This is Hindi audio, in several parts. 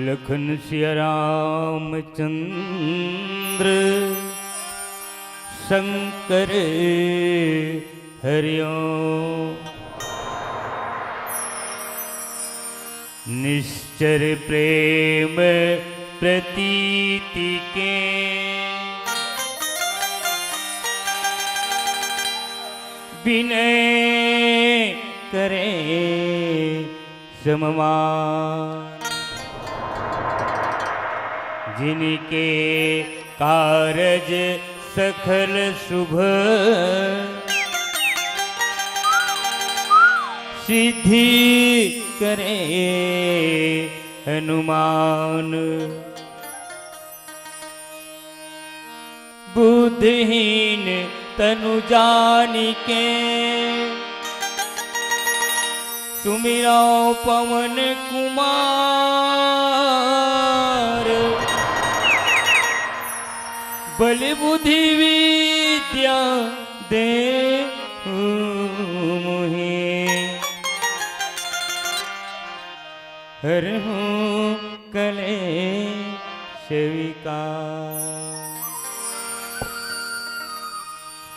लखन सिया रामचंद्र शंकर हरिओ निश्चर प्रेम प्रतीति के विनय करे सममान जिनके कारज सखल शुभ सिद्धि करे हनुमान बुद्धिहीन तनु जानिके सुमिरो पवन कुमार बल बुद्धि विद्या दे मुहे हर हूँ कले सेविका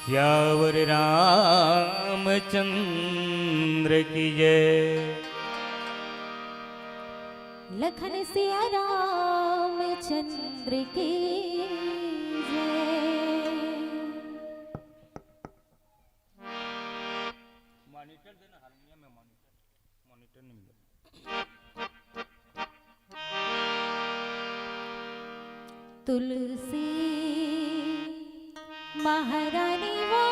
श्यावर रामचंद्र की जय। लखन सिया रामचंद्र की मॉनिटर देना हारमोनियम में मॉनिटर नहीं मिला। तुलसी महारानी वो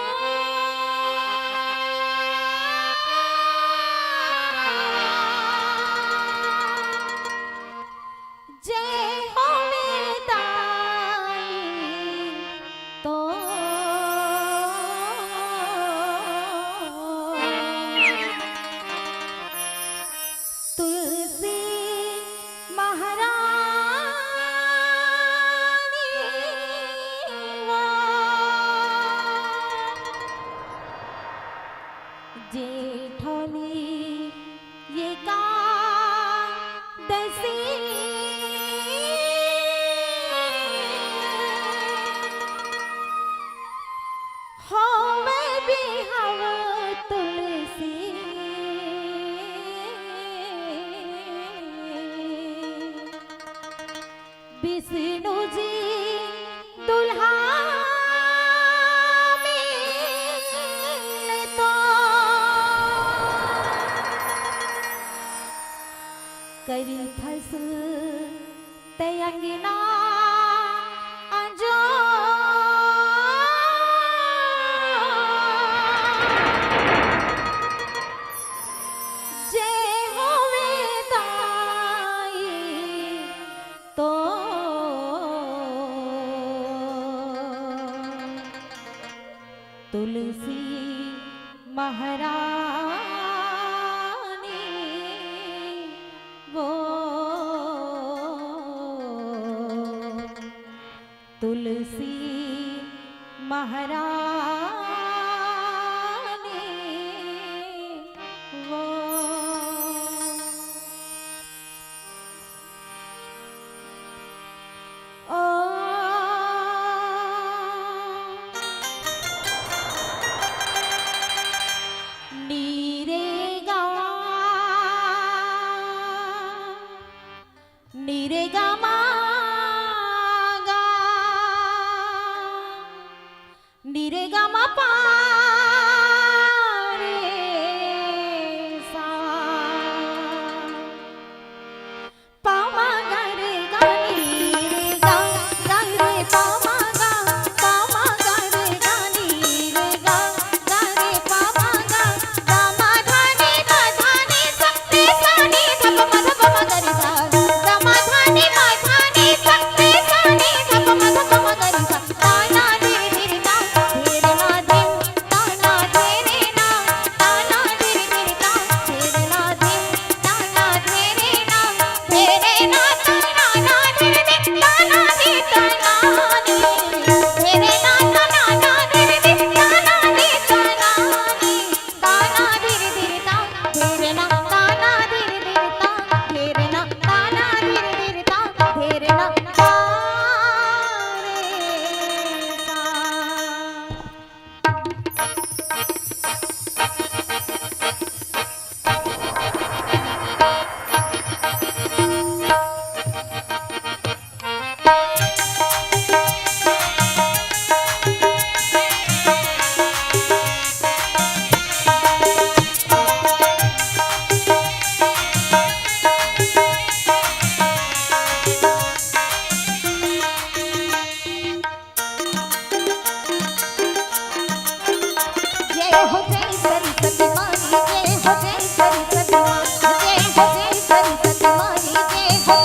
जय हो वेदाई तो तुलसी महारानी वो जेठोली ये कादसी होवे भी हव तुलसी विष्णु जी दुल्हा मिले तो करी फस तयंगिना अंजो जय हो वेदाई तो तुलसी महारानी वो तुलसी महारानी वो ओ नीरे गा मा गा नीरे गा मा पा रे सा पा मा गा रे गा नीरे गा रे पा मा गा रे गा नीरे गा रे पा मा गा मा धा नी सा रे सा नी ध प म ध प म ग रे सा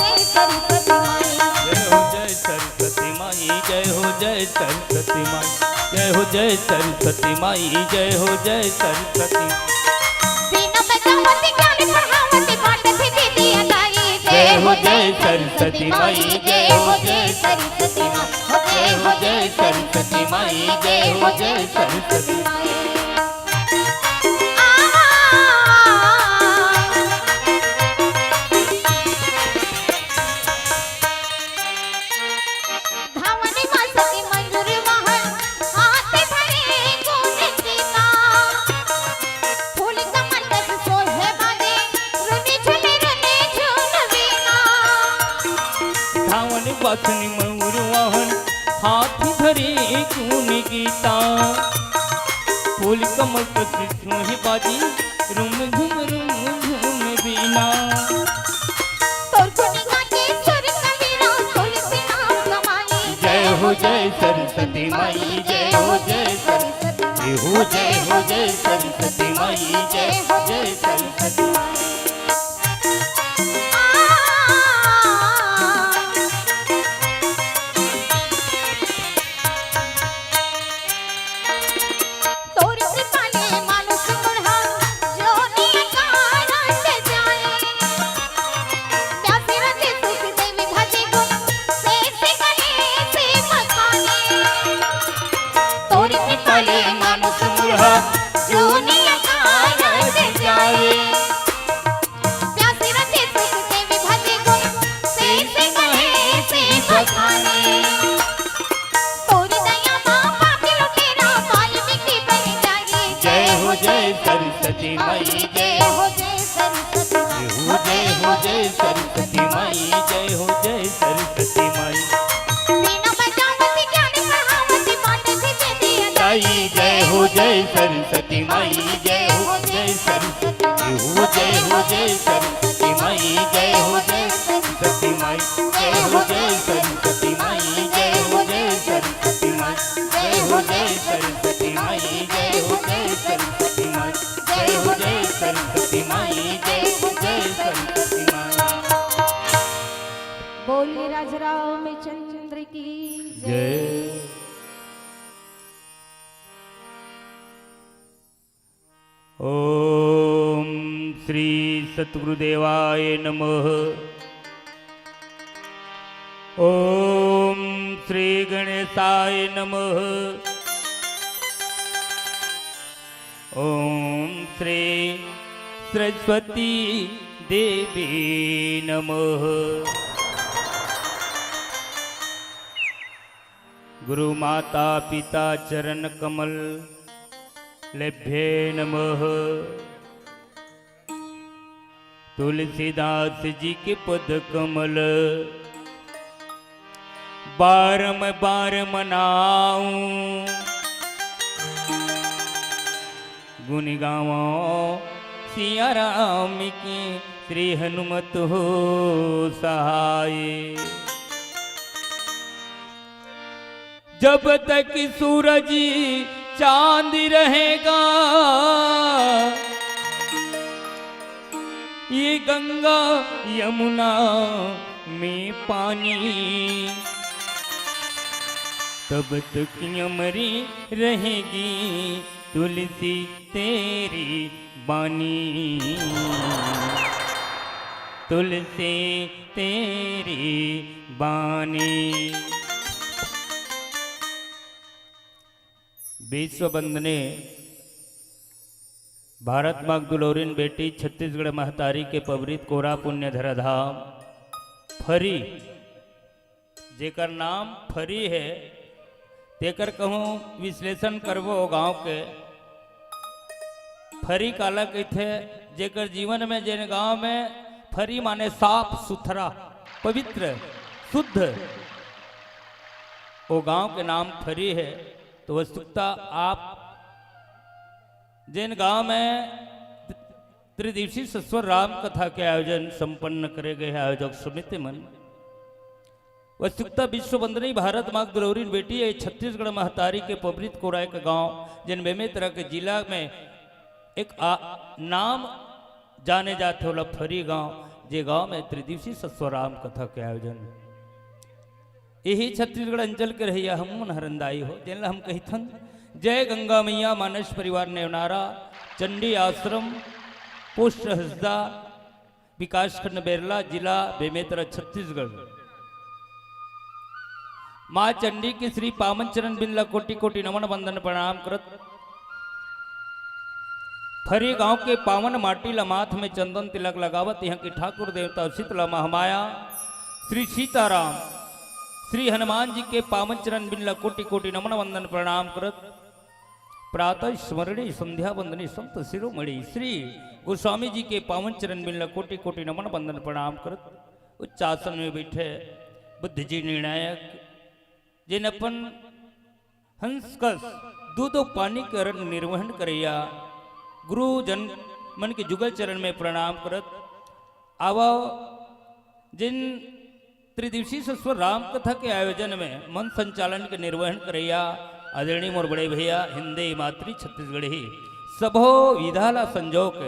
जय सरस्वती माई। जय हो जय सरस्वती माई, जय हो जय सरस्वती माई, जय हो जय सरस्वती माई, जय हो जय सरस्वती। बिना बजावती ज्ञान पढ़ावती पाठ भी दीदी अदाई। जय हो जय सरस्वती माई, जय हो जय सरस्वती माई। जय हो जय सरस्वती माई, जय हो जय सरस्वती माई। वासनी मयूर वाहन हाथी धरे गुण गीता। फूल कमल कसी सोहे बाजी रूम झूम बीना। जय हो जय सरस्वती माई, जय हो जय सरस्वती, जय हो जय सरस्वती माई, जय हो जय सरस्वती माई। सरस्वती माई, जय हो जय सरस्वती माई, जय हो जय सरस्वती माई, जय हो जय सरस्वती माई। बिना बजावती ज्ञान पढ़ावती पाठ भी दीदी अदाई। जय हो जय सरस्वती माई, जय हो जय सरस्वती, जय हो जय सरस्वती माई, जय हो जय सरस्वती माई, जय हो जय सरस्वती माई, जय हो जय सरस्वती माई, जय हो जय सरस्वती माई, जय हो जय सरस्वती माई, जय हो जय सरस्वती माई, जय हो जय सरस्वती माई। बोलिए राजा रामचंद्र की जय। ओम श्री सद्गुरुदेवाय नमः। ओम श्री गणेशाय नमः। ओम श्री सरस्वती देवी नमः। गुरु माता पिता चरण कमल लेभ्ये नमः। तुलसीदास जी के पद कमल बार मनाऊं। गुण गावों सिया राम की श्री हनुमत हो सहाय। जब तक सूरज चांद रहेगा ये गंगा यमुना में पानी, तब तक अमरी रहेगी तुलसी तेरी बानी। तुलसी तेरी बानी। विश्व बंदने भारत माँ दुलोरिन बेटी छत्तीसगढ़ महतारी के पवित्र कोरा पुण्य धराधाम फरी, जेकर नाम फरी है, तेकर कहूँ विश्लेषण करबो गांव के। फरी काला कहते जेकर जीवन में जेन गांव में फरी माने साफ सुथरा पवित्र शुद्ध, वो गांव के नाम फरी है। तो वस्तुतः आप जिन गांव में त्रिदिवसीय सस्वर राम कथा के आयोजन संपन्न करे गए हैं आयोजक समिति मन, वस्तुतः विश्व बंदनी भारत माँ दुलोरिन बेटी है छत्तीसगढ़ महतारी के पवित्र कोराय का गांव, जिन बेमे तरह के जिला में एक नाम जाने जाते होला फरी गांव। जे गांव में त्रिदिवसीय सत्स्वराम कथा के आयोजन यही छत्तीसगढ़ अंचल के रहिया हम हरंदाई हो जिनला हम कहिथन जय गंगा मैया मानस परिवार नेवनारा चंडी आश्रम पोस्ट हसदा विकासखंड बेरला जिला बेमेतरा छत्तीसगढ़। माँ चंडी के श्री पावन चरण बिंदला कोटि कोटि नमन वंदन प्रणाम करत फरी गांव के पावन माटी लमाथ में चंदन तिलक लगावत यहाँ की ठाकुर देवता शीतला महामाया श्री सीताराम श्री हनुमान जी के पावन चरण बिंदला कोटि कोटि नमन वंदन प्रणाम करत प्रातः स्मरणी संध्या वंदनी संत शिरोमणि श्री गोस्वामी जी के पावन चरण बिंदला कोटि कोटि नमन वंदन प्रणाम करत उच्च आसन में बैठे बुद्ध जी निर्णायक जिन अपन हंसकस दूधो पानी के रंग निर्वहन करैया गुरु जन मन के जुगल चरण में प्रणाम करत आवा जिन त्रिदिवसीय सस्वर राम कथा के आयोजन में मन संचालन के निर्वहन करैया आदरणीय मोर बड़े भैया हिंदी मातृ छत्तीसगढ़ी सबो विधाला संजोग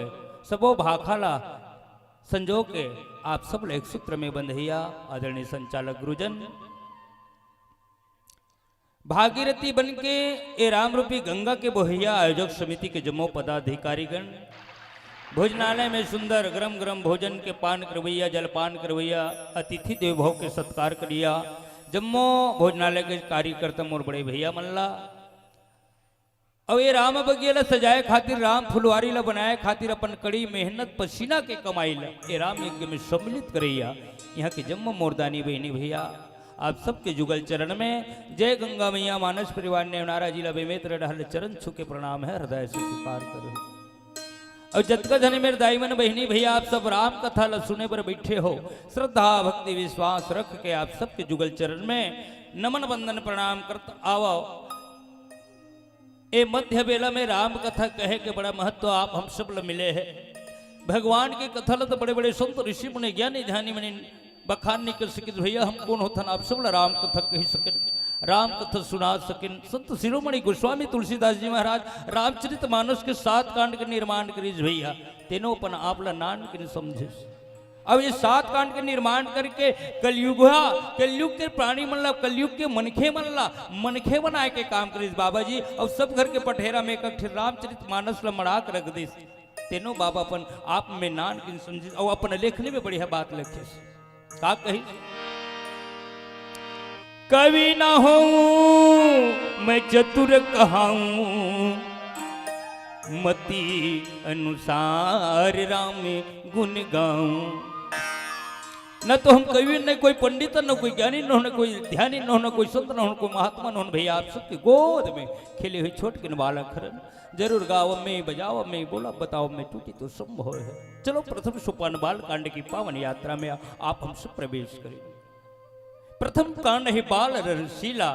सबो भाखाला संजोग के आप सब एक सूत्र में बंधैया आदरणीय संचालक गुरुजन भागीरथी बन के ए राम रूपी गंगा के बोहिया आयोजक समिति के जम्मो पदाधिकारीगण भोजनालय में सुंदर गरम गरम भोजन के पान करवैया जलपान करवैया अतिथि देवभव के सत्कार करिया जम्मो भोजनालय के कार्यकर्ता मोर बड़े भैया मल्ला अब ये राम बगिया सजाए खातिर राम फुलवारी ला बनाए खातिर अपन कड़ी मेहनत पसीना के कमाई ला ये राम यज्ञ में सम्मिलित करैया यहाँ के जम्मो मोरदानी बहनी भैया आप सबके जुगल चरण में जय गंगा मैया मानस परिवार नेवनारा जिला बेमेतरा डहल चरण छू के प्रणाम है हृदय से स्वीकार करो। और जतका धने मेरे दाई मन बहनी भैया आप सब राम कथा ला सुने पर बैठे हो श्रद्धा भक्ति विश्वास रख के आप सबके जुगल चरण में नमन वंदन प्रणाम करत आओ। ए मध्य बेला में राम कथा कहे के बड़ा महत्व आप हम सब ला मिले है। भगवान की कथा ला तो बड़े बड़े संत ऋषि मुनि ज्ञानी ध्यानी मनि बखान नहीं कर सकिन भैया हम कौन होथन आप सब ला राम कथा कही सकिन राम कथा सुना सकिन। संत शिरोमणि गोस्वामी तुलसीदास जी महाराज रामचरित मानस के 7 कांड के निर्माण करीज भैया तेनो अपन आप ला नान के समझे। अब ये 7 कांड के निर्माण करके कलयुग के प्राणी मन ला कलयुग के मनखे बनाए के काम करीज बाबा जी। और सब घर के पठेरा में एक रामचरित मानस ला मड़ा के रख दे तेनो बाबा अपन आप में नान के समझे। और अपन लेखने में बढ़िया बात लिखे का कही कवि ना हो मैं चतुर कहाऊं मति अनुसार राम गुण गाऊं। न तो हम कवि न कोई पंडित न कोई ज्ञानी न होना कोई ध्यानी न होना कोई संत न होना कोई महात्मा न होना भैया आप सबके गोद में खेले हुए छोट के बालक खरन जरूर गाओ में बजाओ में बोला बताओ में टूटी तो संभव है। चलो प्रथम सोपान बाल कांड की पावन यात्रा में आप हम सब प्रवेश करें। प्रथम कांड है बाल रसीला।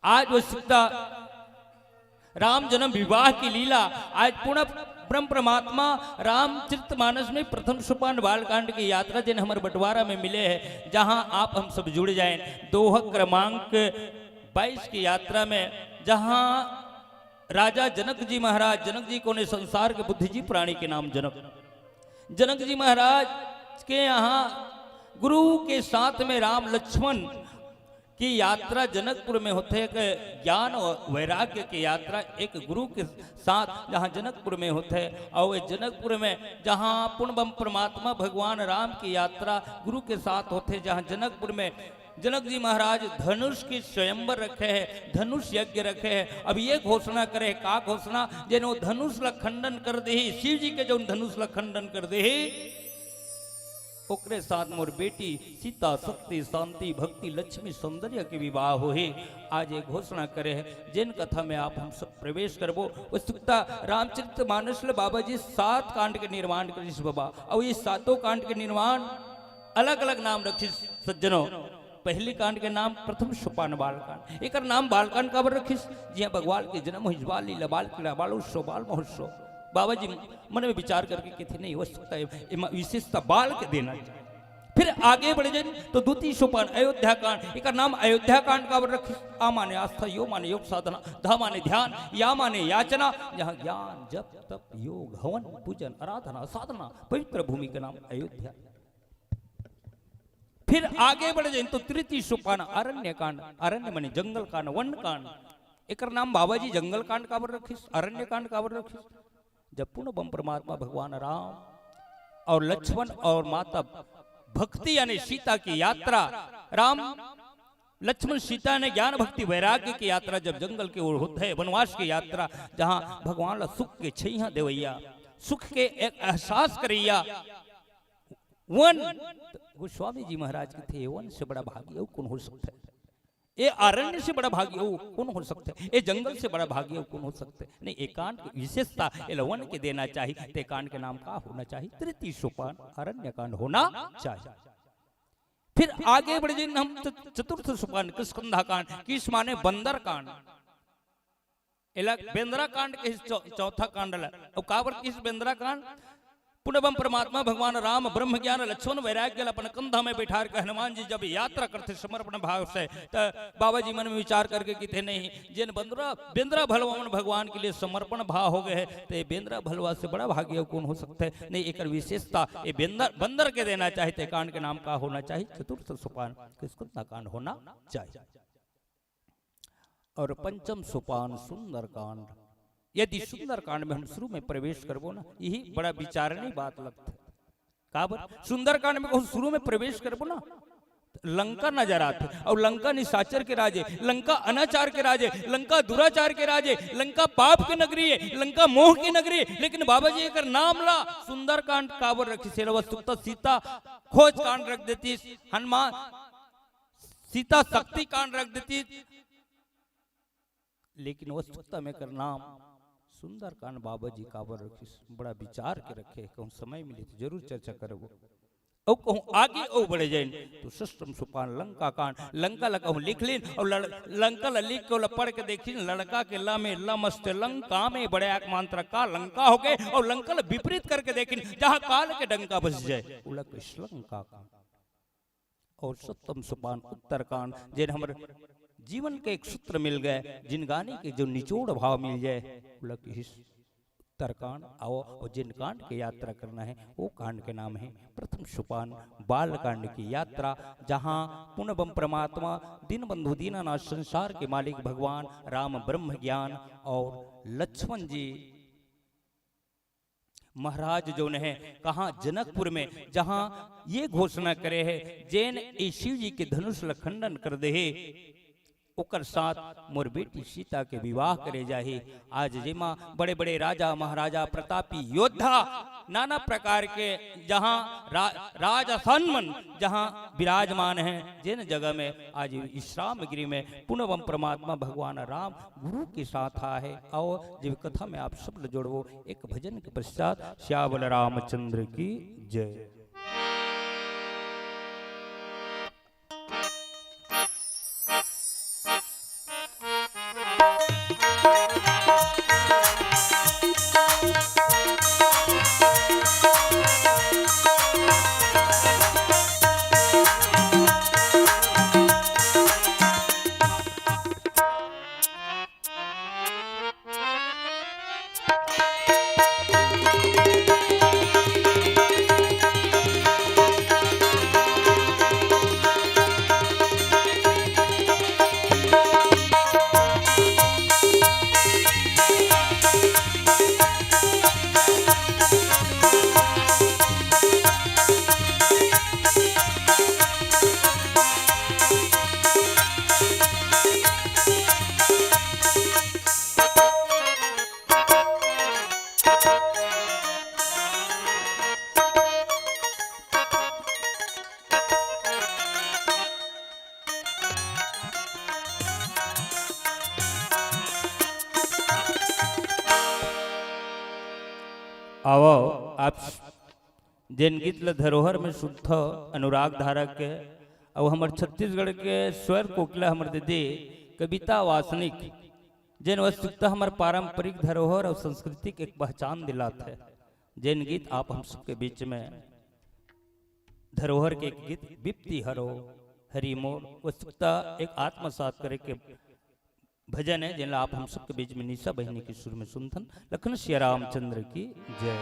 आज वो सीता राम जन्म विवाह की लीला आज पुनः ब्रह्म परमात्मा रामचरित मानस में प्रथम सोपान बालकांड की यात्रा जिन हमारे बंटवारा में मिले हैं जहां आप हम सब जुड़ जाएं। दोहा क्रमांक 22 की यात्रा में जहां राजा जनक जी महाराज जनक जी को ने संसार के बुद्धिजीवी प्राणी के नाम जनक जी महाराज के यहाँ गुरु के साथ में राम लक्ष्मण की यात्रा जनकपुर में होते हैं। ज्ञान और वैराग्य की यात्रा एक गुरु के साथ जहाँ जनकपुर में होते हैं और वे जनकपुर में जहाँ पूर्ण परमात्मा भगवान राम की यात्रा गुरु के साथ होते हैं। जहाँ जनकपुर में जनक जी महाराज धनुष की स्वयंवर रखे हैं धनुष यज्ञ रखे हैं। अब ये घोषणा करे का घोषणा जेनो धनुष ला खंडन कर दे शिव जी के जो धनुष ला खंडन कर दे ओकरे साथ मोर बेटी सीता शक्ति शांति भक्ति लक्ष्मी सौंदर्य के विवाह हो ही आज एक घोषणा करे है जिन कथा में आप हम सब प्रवेश करबो। उत्सुकता रामचरित मानस बाबा जी 7 कांड के निर्माण करिस बाबा और ये 7 कांड के निर्माण अलग अलग नाम रखिस सज्जनों। पहली कांड के नाम प्रथम सोपान बालकांड एक नाम बालकांड का रखिस जिया भगवान के जन्म हुई बाल लीला बाल क्रीड़ा बाल उत्सव बाल महोत्सव। बाबा जी मन में विचार करके कहते नहीं हो सकता है विशेषता बाल के देना चाहिए। फिर आगे बढ़ जाए तो द्वितीय सोपान अयोध्या कांड, एक नाम अयोध्या कांड का रखी। आ माने आस्था, यो माने योग साधना, धा माने ध्यान, या माने याचना, जहाँ ज्ञान जप तप योग हवन पूजन आराधना साधना पवित्र भूमि का नाम अयोध्या। फिर आगे बढ़ जाए तो तृतीय सोपान अरण्य कांड, अरण्य माने जंगल कांड वन कांड, एक नाम बाबाजी जंगल कांड का रखिस, अरण्य कांड का रखिस। जब पूर्ण बम परमात्मा भगवान राम और लक्ष्मण और माता भक्ति यानी सीता की यात्रा, राम लक्ष्मण सीता ने ज्ञान भक्ति वैराग्य की यात्रा जब जंगल की ओर होते है, वनवास की यात्रा, जहां भगवान सुख के छैया देवैया, सुख के एक एहसास करैया वन। गोस्वामी जी महाराज के थे, वन से बड़ा भाग्य कौन हो सकता है, ये अरण्य से बड़ा भाग्य कौन हो सकता है, ये जंगल से बड़ा भाग्य कौन हो सकता है। नहीं, एकांत की विशेषता वन के देना चाहिए, ते कांड के नाम का होना चाहिए तृतीय सोपान अरण्य कांड होना चाहिए। फिर आगे बढ़ जाए हम चतुर्थ सोपान किष्किंधा कांड, किस माने बंदर कांड, बेंद्रा कांड के चौथा कांड और काबर किस बेंद्रा कांड। पुनः परमात्मा भगवान राम ब्रह्म ज्ञान लक्ष्मण वैराग्य अपन कंधा में बैठा कर हनुमान जी जब यात्रा करते समर्पण भाव से, तो बाबा जी मन में विचार करके कहते नहीं, जिन बेंद्रा भलवा भगवान के लिए समर्पण भाव हो गए, तो बेंद्रा भलवा से बड़ा भाग्य कौन हो सकता है। नहीं, एक विशेषता ये बंदर के देना चाहिए, कांड के नाम का होना चाहिए चतुर्थ सोपान किष्किंधा कांड होना चाहिए। और पंचम सोपान सुंदर कांड। यदि सुंदर कांड में हम शुरू में प्रवेश करबो ना, यही बड़ा विचारणी बात लगता है। काबर सुंदर कांड में शुरू में प्रवेश करबो ना, लंका नजर आते, और लंका निशाचर के राजे, लंका अनाचार के राजे, लंका दुराचार के राजे, लंका पाप की नगरी है, लंका मोह की नगरी है। लेकिन बाबा जी एक नाम ला सुंदर कांड काबर रखी से वस्तुतः सीता खोज कांड रख देती, हनुमान सीता शक्ति कांड रख देती, लेकिन वस्तुतः में कर नाम सुंदर कांड बाबा जी काबर रखी, बड़ा विचार के रखे। कहूँ समय मिले तो जरूर चर्चा करोगे। और कहूँ आगे और बढ़े जाए तो सष्टम सोपान लंका कांड, लंका ला कहूँ लिख लीन और लंका ला लिख के पढ़ के देखी, लड़का के ला में लमस्त लंका में बड़े आक मांत्र का लंका हो गए, और लंका ला विपरीत करके देखी, जहाँ काल के डंका बस जाए उलक लंका कांड। और सप्तम सोपान उत्तर कांड, जिन हमारे जीवन के एक सूत्र मिल गए, जिन गाने के जो निचोड़ भाव मिल जाए, उत्तर कांड आओ। और जिन कांड की यात्रा करना है वो कांड के नाम है प्रथम सोपान बाल कांड की यात्रा, जहाँ पुनः बम परमात्मा दीन बंधु दीनानाथ संसार के मालिक भगवान राम ब्रह्म ज्ञान और लक्ष्मण जी महाराज जो है कहा जनकपुर में, जहां ये घोषणा करे है जैन शिव जी के धनुष ला खंडन कर दे, ओकर साथ मोर बेटी सीता के विवाह करे जाही। आज जेमा बड़े बड़े राजा महाराजा प्रतापी योद्धा नाना प्रकार के जहाँ राजसन्मन जहाँ विराजमान हैं, जिन जगह में आज विश्राम गृह में पुनः परमात्मा भगवान राम गुरु के साथ आए। और जब कथा में आप सब जोड़ो एक भजन के पश्चात श्यावल रामचंद्र की जय। आओ आप जैन गीत धरोहर में शुद्ध अनुराग धारक के और हमारे छत्तीसगढ़ के स्वर कोकिला हमारे दीदी कविता वासनिक जैन वस्तुतः हमारे पारंपरिक धरोहर और संस्कृति की एक पहचान दिलाते है। जैन गीत आप हम सबके बीच में धरोहर के गीत विप्ति हरो हरि मोर वस्तुता एक आत्मसात करे के भजन है जिनला आप हम सबके बीच में निशा बहनी के सुर में सुनथन लखन श्री रामचंद्र की जय।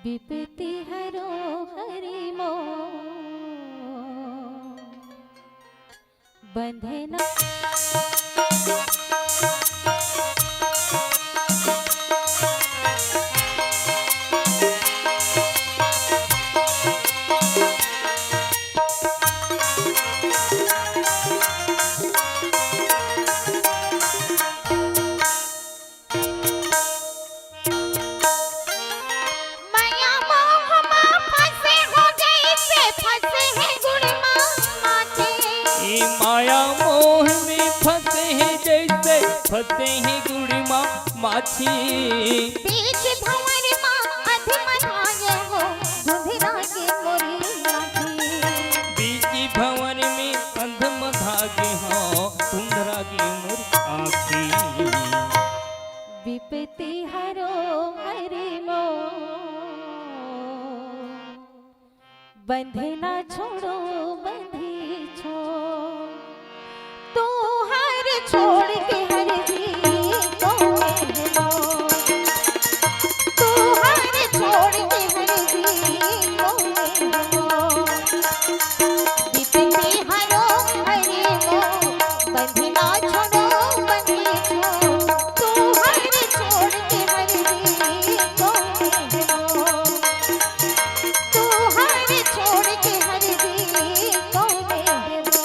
विपत्ति हरो हरि मोर बंधना मैया मोह में फंसे हो जैसे फंसे हैं गुड़मा माथे। ये माया मोह में फंसे हैं जैसे फंसे हैं गुड़िमा माछी। बीच भंवर माँ अधमनाए हो धुंधला के मोरी लाठी। बीच भंवर में अंधम धागे हो धुंधला की मोर आँखी। विपत्ति हरो हरि मोर बंधना छोड़ो बंधी छोड़ तू हर छोड़ के हर जी को मेहनो। तू हर छोड़ के हर जी को मेहनो। विपत्ति हरो हरि मोर बंधना छोड़ो बंधी छोड़ तू हर छोड़ के हर जी को मेहनो। तू हर छोड़ के हर जी को मेहनो।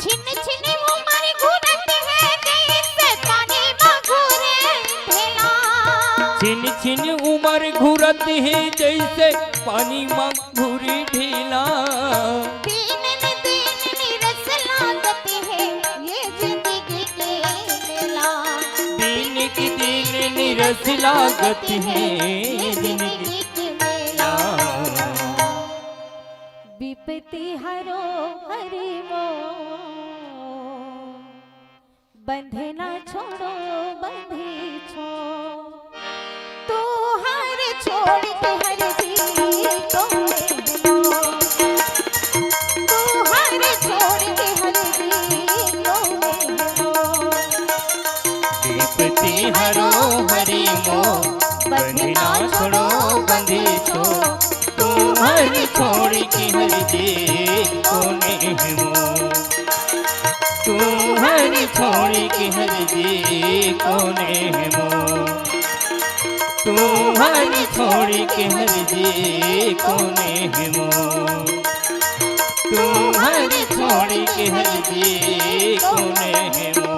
छिन छिन उमर घुरत है जैसे पानी में घुरे ढेला। छिन छिन उमर घुरत है जैसे पानी में घुरी ढीला। दिन निरस लागत है ये जिंदगी के मेला। दिन की दिन निरस लागत है ये जिंदगी जिंदगी के मेला। का। विपत्ति हरो हरि मोर बंधना छोड़ो बंधी छोड़ तू हर छोड़ के हर जी को मेहनो। तू हर छोड़ के हर जी को मेहनो। विपत्ति हरो हरि मोर बंधना छोड़ो बंधी छोड़ तू हर छोड़ के हर जी को नेहमो। तू हर छोड़ के हर जी को नेहमो। तू हर छोड़ के हर जी को नेहमो। तू हर छोड़ के हर जी को नेहमो।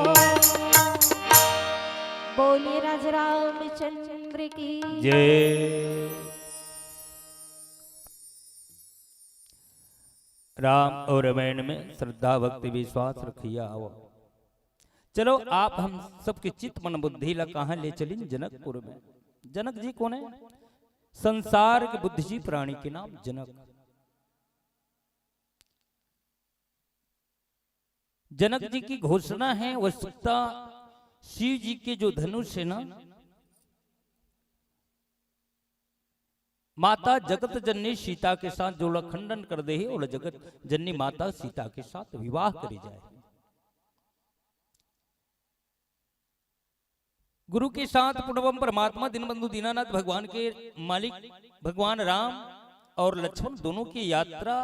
बोलिए राजा रामचंद्र की जय। राम और रामायण में श्रद्धा भक्ति विश्वास रखिया आओ। चलो आप हम सबके चित्त मन बुद्धि ला कहाँ ले चली जनकपुर में। जनक जी कौन है? संसार के बुद्धिजीवी प्राणी के नाम जनक। जनक जी की घोषणा है वस्तुतः शिव जी के जो धनुष है ना, माता जगत जननी सीता के साथ जो खंडन कर दे है और जगत जननी माता सीता के साथ विवाह करी जाए। गुरु के साथ पूर्णवम परमात्मा दीनबंधु दीनानाथ भगवान के मालिक भगवान राम और लक्ष्मण दोनों की यात्रा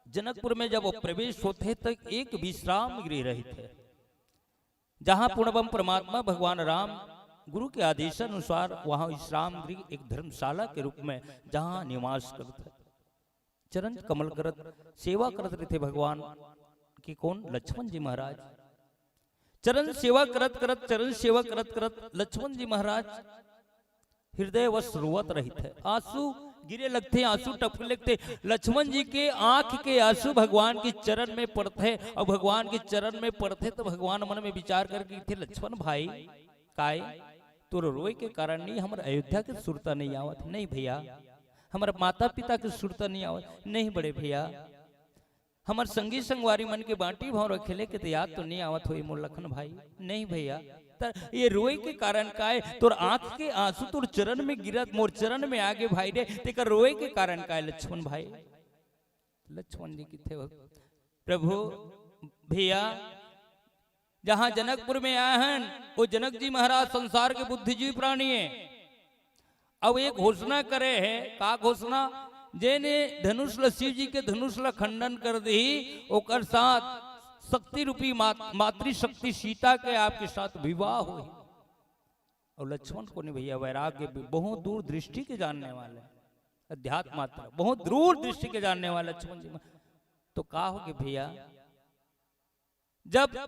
जनकपुर में जब वो प्रवेश होते तो एक विश्राम गृह रहित है, जहां पूर्णवम परमात्मा भगवान राम गुरु के आदेशानुसार वहां विश्राम गृह एक धर्मशाला के रूप में जहां निवास करते चरण कमल करत सेवा करते रहे थे भगवान की कौन लक्ष्मण जी महाराज। चरण सेवा करत करत लक्ष्मण जी महाराज हृदय वश रोवत रही थे, आंसू गिरे लगते, आंसू टपकने लगते। लक्ष्मण जी के आंख के आंसू भगवान के चरण में पड़ते और भगवान के चरण में पड़ते तो भगवान मन में विचार करके थे लक्ष्मण भाई काय तोर रोए के कारण नहीं हमारे अयोध्या के सुरता नहीं आवत। नहीं भैया हमारे माता पिता के सुरता नहीं आवत। नहीं बड़े भैया हमारे संगी संगवारी मन के बांटी भाव रखेले के तो याद तो नहीं आवत हो मोर लखन भाई। नहीं भैया ये रोए के कारण का है तोर आंख के आंसू तोर चरण में गिरत मोर चरण में आगे भाई रे तेकर रोए के कारण का है लक्ष्मण भाई। लक्ष्मण जी की थे प्रभु भैया जहां जनकपुर में आए हैं वो जनक जी महाराज संसार के बुद्धिजीवी प्राणी है। अब एक घोषणा करे है का घोषणा जेने धनुष ल शिव जी के धनुष ल खंडन कर दी ओकर साथ शक्ति रूपी मातृशक्ति सीता के आपके साथ विवाह हुई। और लक्ष्मण को नहीं भैया वैराग्य बहुत दूर दृष्टि के जानने वाले अध्यात्म मात्र बहुत दूर दृष्टि के जानने वाले लक्ष्मण जी तो का होगे भैया जब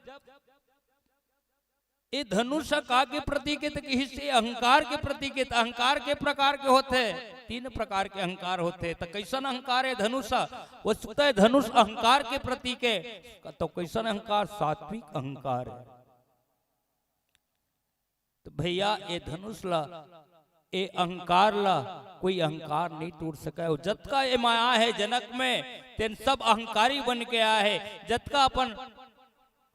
ये धनुष का के प्रतीक है तो हिस्से अहंकार के प्रतीक है। अहंकार के प्रकार के होते तीन प्रकार के अहंकार होते तो कैसन अहंकार है धनुष वस्तुतः है धनुष अहंकार के प्रतीक है तो कैसन अहंकार सात्विक अहंकार है। तो भैया ये धनुष ला ये अहंकार ला कोई अहंकार नहीं टूट सका। जत का ये माया है जनक में तेन सब अहंकारी बन के आया है। जत का अपन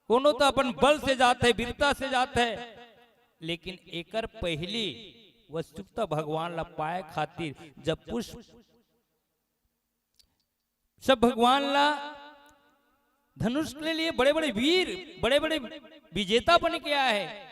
कोनो तो अपन बल से जाते है वीरता से जाते है लेकिन एकर पहली वस्तुतः भगवान ला पाए खातिर जब पुष्प सब भगवान ला धनुष के लिए बड़े बड़े वीर बड़े बड़े विजेता बन के आए है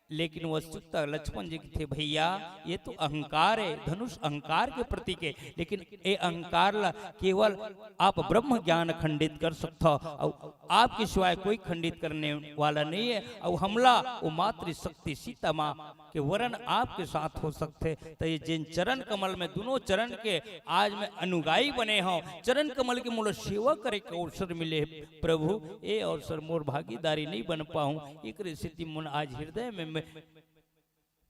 लेकिन वस्तुतः लक्ष्मण जी थे भैया ये तो अहंकार है धनुष अहंकार के प्रतीक है लेकिन ये अहंकार ला केवल आप ब्रह्म ज्ञान खंडित कर सकता और आपके सिवाय कोई खंडित करने वाला नहीं है। और हमला वो मातृ शक्ति सीता माँ के वरण आपके साथ हो सकते तो ये जिन चरण कमल में दोनों चरण के आज में अनुगाई बने हों चरण कमल के मूल सेवा करे के अवसर मिले प्रभु ये अवसर मोर भागीदारी नहीं बन पाऊं एक स्थिति मन आज हृदय में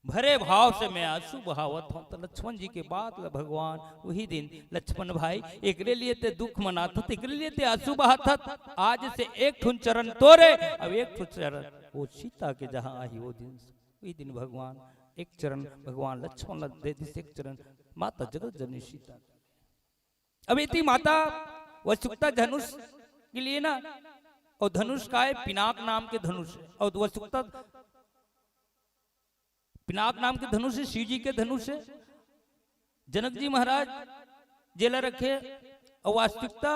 भरे भाव से मैं आंसू बहावत हूँ। तो लक्ष्मण जी के बाद भगवान वही दिन लक्ष्मण भाई एक लिए ते दुख मनाता एक लिए ते आंसू बहाता आज से एक ठुन चरण तोरे अब एक ठुन चरण वो सीता के जहाँ आई वो दिन वही दिन भगवान एक चरण भगवान लक्ष्मण दे दी एक चरण माता जगत जननी सीता। अब इतनी माता वसुक्ता धनुष के लिए ना और धनुष का है पिनाक नाम के धनुष और वसुक्ता पिनाक नाम के धनुष है शिव जी के धनुष है। जनक जी महाराज जेला रखे और वास्तविकता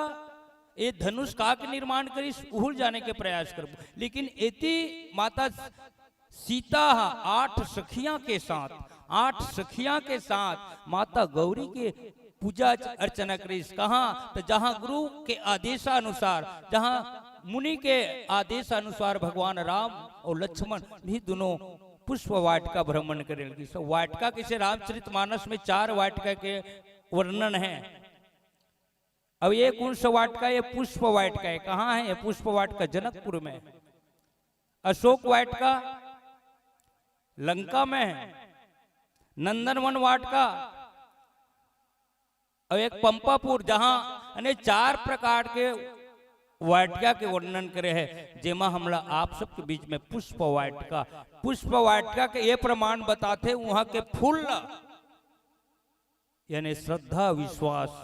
ये धनुष का के निर्माण करी भूल जाने के प्रयास कर लेकिन एती माता सीता 8 सखियां के साथ माता गौरी के पूजा अर्चना करी कहा तो जहां गुरु के आदेशानुसार जहां मुनि के आदेशानुसार भगवान राम और लक्ष्मण भी दोनों पुष्प वाटिका भ्रमण करेंगे। सो वाटिका किसे रामचरितमानस में 4 वाटिका के वर्णन है। अब ये कौन सा वाटिका ये पुष्प वाटिका है। कहाँ है ये पुष्प वाटिका जनकपुर में। अशोक वाटिका लंका में है। नंदनवन वाटिका और एक पंपापुर जहां अनेक 4 प्रकार के वाटिका के वर्णन करे है जेमा हमला आप सबके बीच में पुष्प वाटिका के ये प्रमाण बताते वहां के फूल यानी श्रद्धा विश्वास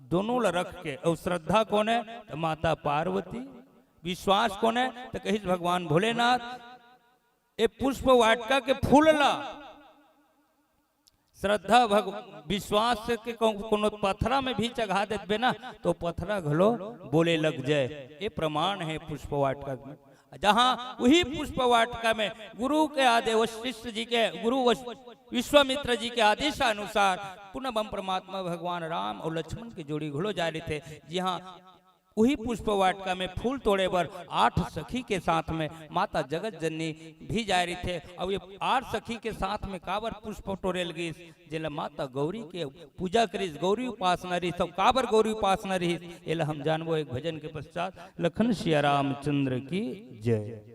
दोनों ला रख के और श्रद्धा कौन है तो माता पार्वती विश्वास कौन है तो कहीं भगवान भोलेनाथ। ये पुष्प वाटिका के फूल ला श्रद्धा विश्वास के कोनो पथरा में भी चढ़ा देते ना तो पथरा घलो बोले लग जाए। ये प्रमाण है पुष्प वाटिका में। जहां वही पुष्प वाटिका में गुरु के आदेश वशिष्ठ जी के गुरु विश्वामित्र जी के आदेश अनुसार पुनः परमात्मा भगवान राम और लक्ष्मण की जोड़ी घुलो जा रहे थे। जहाँ वही पुष्प वाटिका में फूल तोड़े पर 8 सखी के साथ में माता जगत जननी भी जा रही थे। अब ये 8 सखी के साथ में काबर पुष्प तोड़े लगी जिला माता गौरी के पूजा करी, गौरी उपासना रही, सब काबर गौरी उपासना रही। एला हम जानबो एक भजन के पश्चात। लखन सिया रामचंद्र की जय।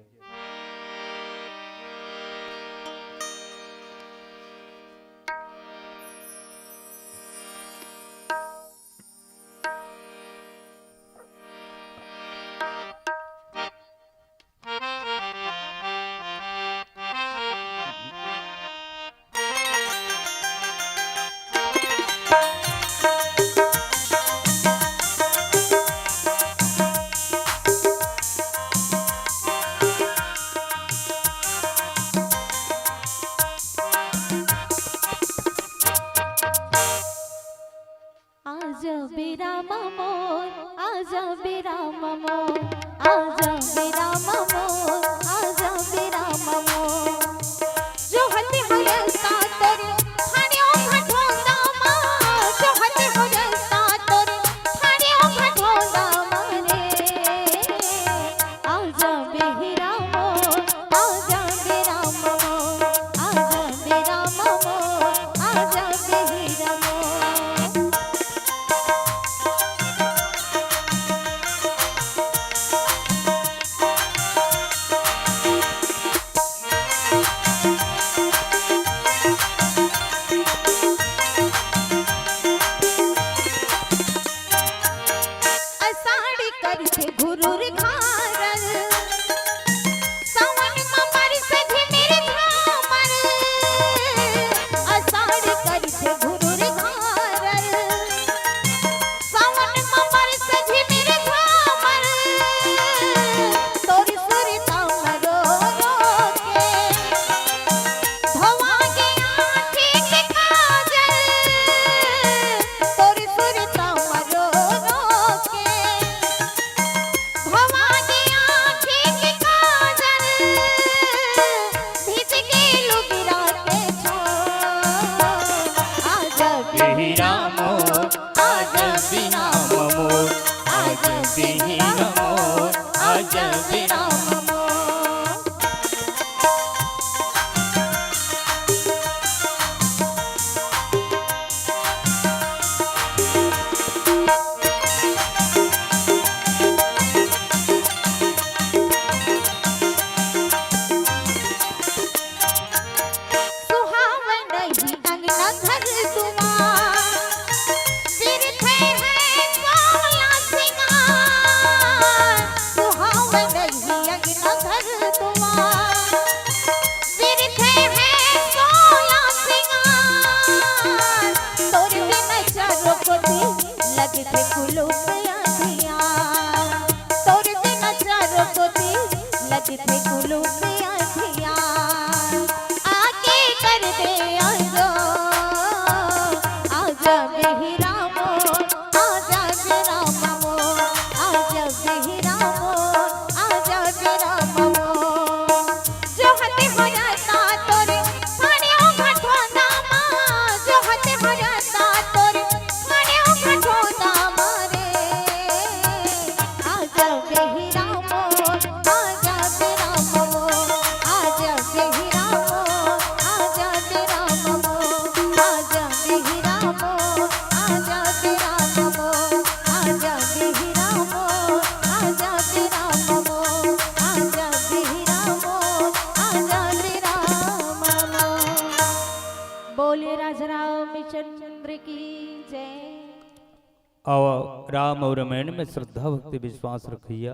आजा बेरा मोर, आजा बेरा मोर, आजा बेरा मोर, आजा बेरा मोर। जो हते हयसा तोरे थानियो घटोंदा मा, जो हते हयसा तोरे थानियो घटोंदा मारे। आजा बेरा मोर, आजा बेरा मोर, आजा बेरा मोर, आजा बेरा मोर। असाड़ी करछे घुरुर घारल, सावन में बरसे झिमिर झामर। असाड़ी करछे घुरुर घारल, सावन में बरसे झिमिर झामर। तोरी सुरता मरो रोके, धोवा के आँखी के काजल। तोरी सुरता मरो रोके, धोवा के आँखी के काजल। भीज के लुबिरा के छाँव। आजा बिहिरा मोर, आजा बिना मोर, आजा बिहिरा मोर, आजा बिना सुहावन ही अंगना घर दुआर, सिरथे है सोला सिंगार। सुहावन ही अंगना घर दुआर, सिरथे है सोला सिंगार। तोर बिना चारों कोती लगते कुलूप आँधियाँ। तोर बिना चारों कोती लगते कुलूप आँधियाँ। आके कर दे आजा, आजा बेहिरा मोर, आजा बेरा मोर, आजा बेहिरा मोर, आजा बेरा मोर। जो हते हयसा तोरे थानियो घटोंदा मा, जो हते हयसा तोरे थानियो घटोंदा मारे। आजा बेहिरा मोर, आजा बेरा मोर, आजा बेहिरा मोर, आजा बेरा मोर, आजा बेहिरा मोर, आजा बेरा मोर, आजा बेहिरा मोर, आजा बेरा मोर, आजा बेहिरा मोर, आजा बेरा मोर। बोले राजा रामचंद्र की जय। और राम और रामायण में श्रद्धा भक्ति विश्वास रखिया।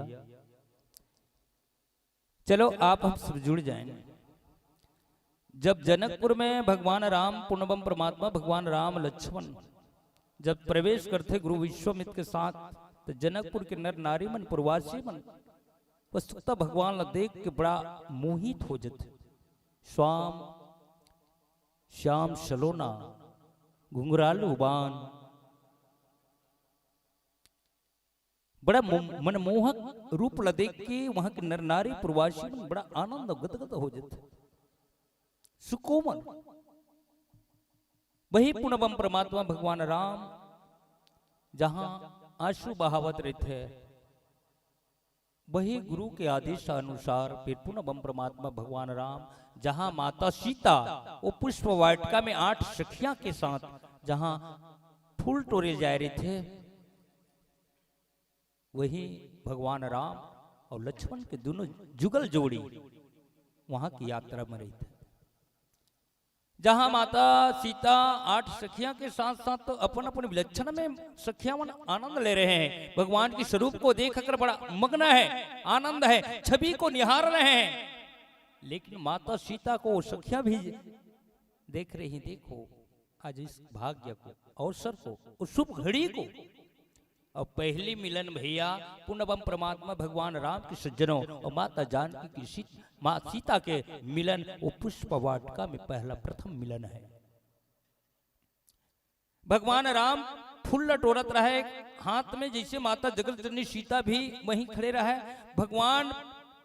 चलो आप हम सब जुड़ जाएंगे। जब जनकपुर में भगवान राम पूर्णबम परमात्मा भगवान राम लक्ष्मण जब प्रवेश करते गुरु विश्वामित्र के साथ, तो जनकपुर के नर नारी मन प्रवासी मन वस्तुतः भगवान ला देख के बड़ा मोहित हो जाते। श्याम सलोना घुंघरालू बान, बड़ा मनमोहक रूप ला देख के वहां के नर नारी प्रवासी मन बड़ा आनंद गदगद हो जाते, सुकोमल। वही पूर्णबम परमात्मा भगवान राम जहां आंसू बहावत रहते, वही गुरु के आदेश अनुसार फिर पुनः बम परमात्मा भगवान राम जहां माता सीता वो पुष्प वाटिका में 8 सखियां के साथ जहां फूल तोड़े जा रहे थे, वही भगवान राम और लक्ष्मण के दोनों जुगल जोड़ी वहां की यात्रा में रही थी। जहां माता सीता 8 सखियां के साथ साथ तो अपन अपन विलक्षण में सखियां आनंद ले रहे हैं, भगवान के स्वरूप को देखकर बड़ा मग्न है, आनंद है, छवि को निहार रहे हैं। लेकिन माता सीता को सखियां भी देख रही, देखो आज इस भाग्य को, अवसर को, उस शुभ घड़ी को। और पहली मिलन भैया पुनः परमात्मा भगवान राम के सज्जनों और माता जानकी की माँ सीता के मिलन वो पुष्प वाटिका में पहला प्रथम मिलन है। भगवान राम फूल लटोरत रहे हाथ में, जैसे माता जगत जननी सीता भी वहीं खड़े रहे। भगवान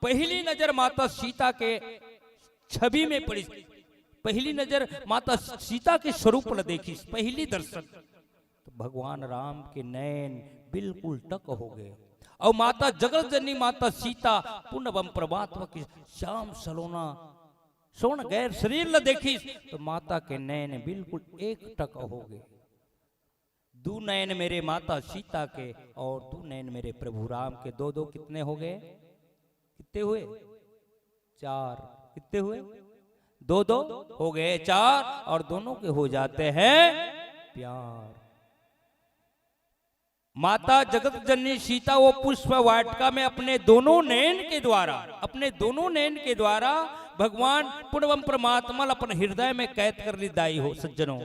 पहली नजर माता सीता के छवि में पड़ी, पहली नजर माता सीता के स्वरूप पर देखी, पहली दर्शन तो भगवान राम के नैन बिल्कुल टक हो गए। और माता जगत जननी माता सीता पुण्य बम परमात्मा की श्याम सलोना सोन गैर शरीर ल देखी तो माता के नैन बिल्कुल एक टक हो गए। दो नैन मेरे माता सीता के और दो नैन मेरे प्रभु राम के, दो दो कितने हो गए? कितने हुए? 4। कितने हुए? दो दो हो गए 4 और दोनों के हो जाते हैं प्यार। माता जगत जननी सीता वो पुष्प वाटिका में अपने दोनों नैन के द्वारा, अपने दोनों नैन के द्वारा भगवान पुण्यवम परमात्मा अपन हृदय में कैद कर ली दाई हो सज्जनों।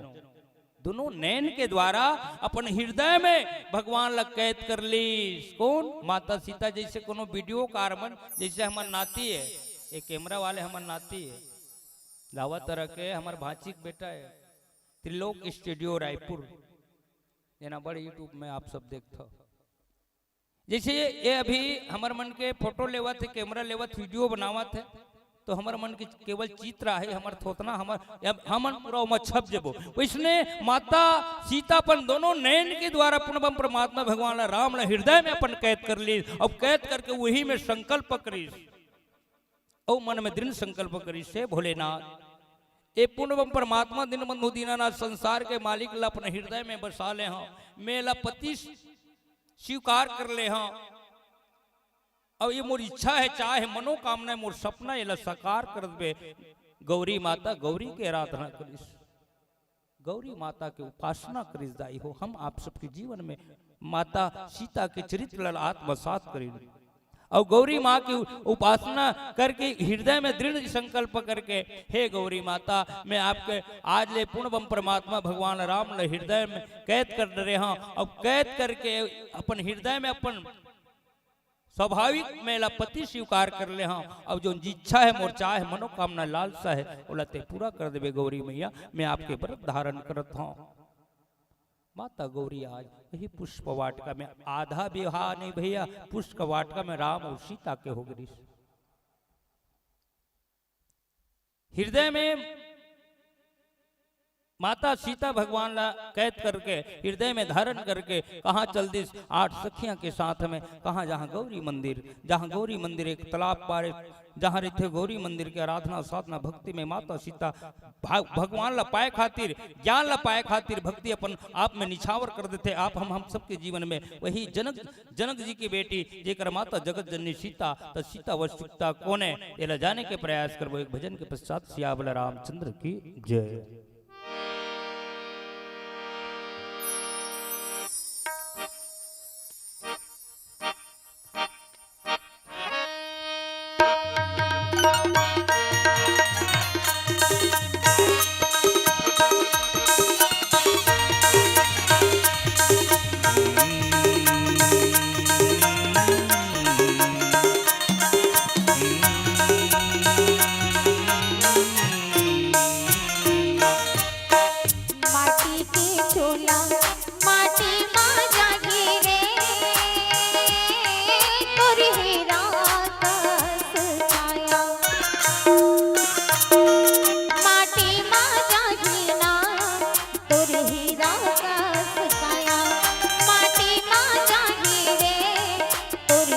दोनों नैन के द्वारा अपन हृदय में भगवान लग कैद कर ली। कौन? माता सीता। जैसे कोनो वीडियो कारमन, जैसे हमार नाती है, एक कैमरा वाले हमार नाती है, दावा तरह के हमार भांची के बेटा है, त्रिलोक स्टूडियो रायपुर, जना बड़े यूट्यूब में आप सब देखते हो। जैसे ये अभी हमार मन के फोटो लेवत है, कैमरा लेवत, वीडियो बनावत है, तो हमार मन के केवल चित्र है, हमार थोतना हमन पूरा उमा छप जबो। इसने माता सीता अपन दोनों नैन के द्वारा पुण्य परमात्मा भगवान राम ने हृदय में अपन कैद कर ली। अब कैद करके वही में संकल्प करी, और मन में दृढ़ संकल्प करी से भोलेनाथ ये पुण्यवम परमात्मा दिन बंधु दीनानाथ संसार के मालिक ला अपने हृदय में बसा ले हाँ, मेला पति स्वीकार कर ले हाँ। अब ये मोर इच्छा है, चाहे मनोकामना है, मोर सपना ये साकार कर दे। गौरी माता, गौरी के आराधना करिस, गौरी माता के उपासना करिस दाई हो। हम आप सबके जीवन में माता सीता के चरित्र आत्मसात करी और गौरी माँ की उपासना करके हृदय में दृढ़ संकल्प करके, हे गौरी माता मैं आपके आज ले पुण्यवम परमात्मा भगवान राम ने हृदय में कैद कर रहे हैं। अब कैद करके अपन हृदय में अपन स्वाभाविक मेला पति स्वीकार कर ले हाँ। अब जो इच्छा है, मोर चाह है, मनोकामना लालसा है, बोला ते पूरा कर देवे गौरी मैया, मैं आपके व्रत धारण करत हूँ। माता गौरी आज यही पुष्प वाटिका में, आधा विवाह नहीं भैया, पुष्प वाटिका में राम और सीता के हो गई। हृदय में माता सीता भगवान ला कैद करके हृदय में धारण करके कहाँ चल दी 8 सखियां के साथ में, कहाँ? जहाँ गौरी मंदिर, जहाँ गौरी मंदिर एक तालाब पारे, जहाँ रहते गौरी मंदिर के आराधना साधना भक्ति में माता सीता भगवान ला पाए खातिर, ज्ञान ला पाए खातिर भक्ति अपन आप में निछावर कर देते। आप हम सबके जीवन में वही जनक जी की बेटी जेकर माता जगत जननी सीता, तो सीता वस्तुता कौन है ये जाने के प्रयास करबो। एक भजन के पश्चात सियावल रामचंद्र की जय।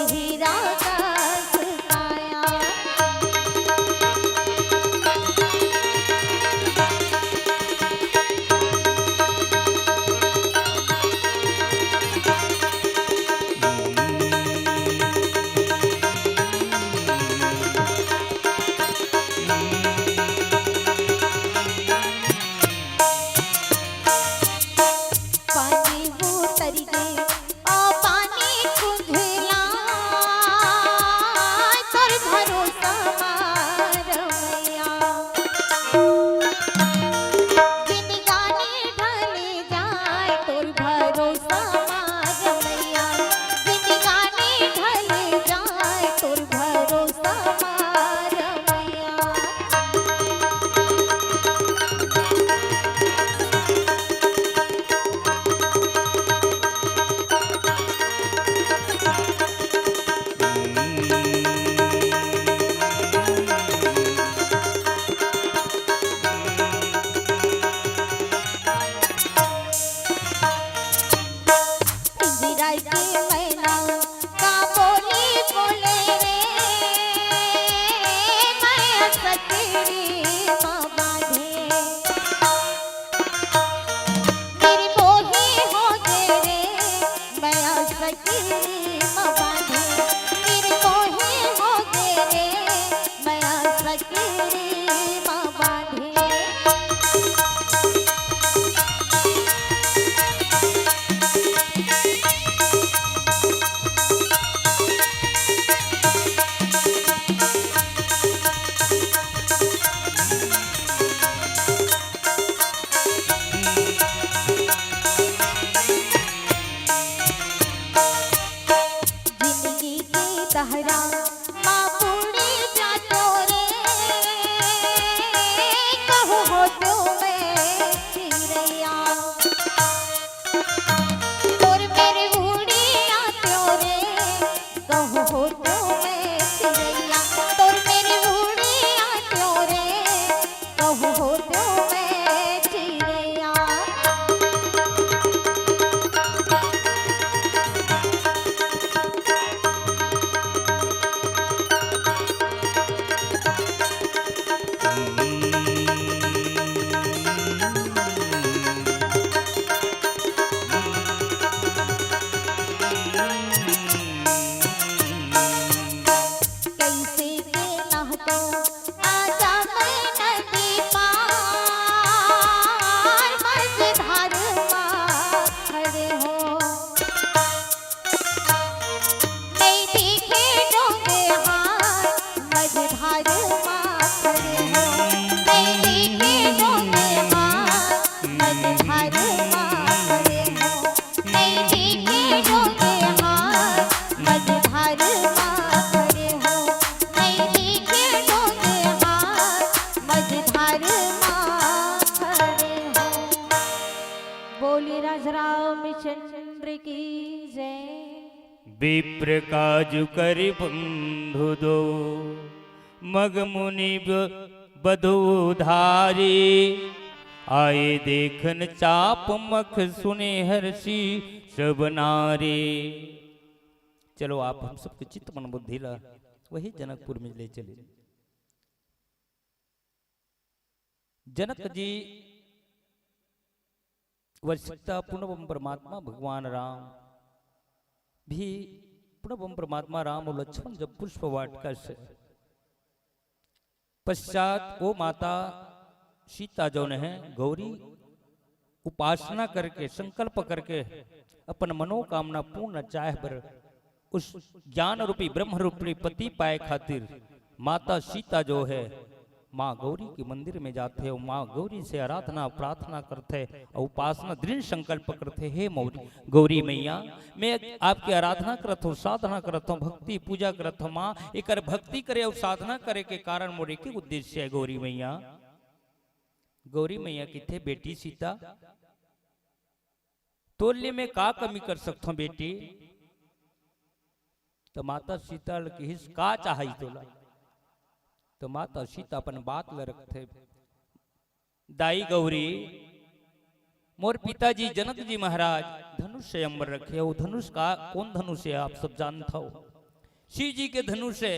हीरा का सहरा माँ पूरी जातो रे कहू हो तो मैं चिड़ैया तोर मेरे बूढ़ी आतो रे कहू हो तो मैं चिड़ैया तोर मेरे बूढ़ी आतो रे कहू हो तो मैं चिड़ैया कैसे के नहतो आजा मैं नदी पार मझधार माँ खड़े हो नहीं दिखे डोंगे हाथ मझधार माँ खड़े हो नहीं दिखे डोंगे हाथ मझधार माँ खड़े हो नहीं दिखे डोंगे हाथ मझधार माँ खड़े हो नहीं दिखे डोंगे हाथ मझधार माँ खड़े हो बोली राजरामचंद्र की जय विप्र काजु करि बंधु दो मग मुनि बधु धारी आए देखन चाप मख सुने हर्षि सब नारी। चलो आप हम सबके चित्त मन बुद्धि ला वही जनकपुर में ले चले। जनक जी वशिष्ठा पुनः परमात्मा भगवान राम भी पुनः परमात्मा राम और लक्ष्मण जब पुष्प वाटिका से पश्चात वो माता सीता जो है गौरी उपासना करके संकल्प करके अपन मनोकामना पूर्ण चाह पर उस ज्ञान रूपी ब्रह्म रूपी पति पाए खातिर माता सीता जो है माँ गौरी के मंदिर में जाते हैं, माँ गौरी से आराधना प्रार्थना करते और उपासना दृढ़ संकल्प करते। हे गौरी मैया मैं आपकी आराधना करत हूँ, साधना करत हूँ, भक्ति पूजा करत हूँ। माँ एक भक्ति करे और साधना करे के कारण मोरे के उद्देश्य है गौरी मैया। गौरी मैया किथे बेटी सीता तोल्य में का कमी कर सकता हूँ बेटी। तो माता सीता की का चाही तोला। तो माता सीता अपन बात ल रखते दाई गौरी मोर पिताजी जनक जी महाराज धनुष से अंबर रखे हो। धनुष का कौन धनुष है आप सब जानता हो, शिव जी के धनुष है।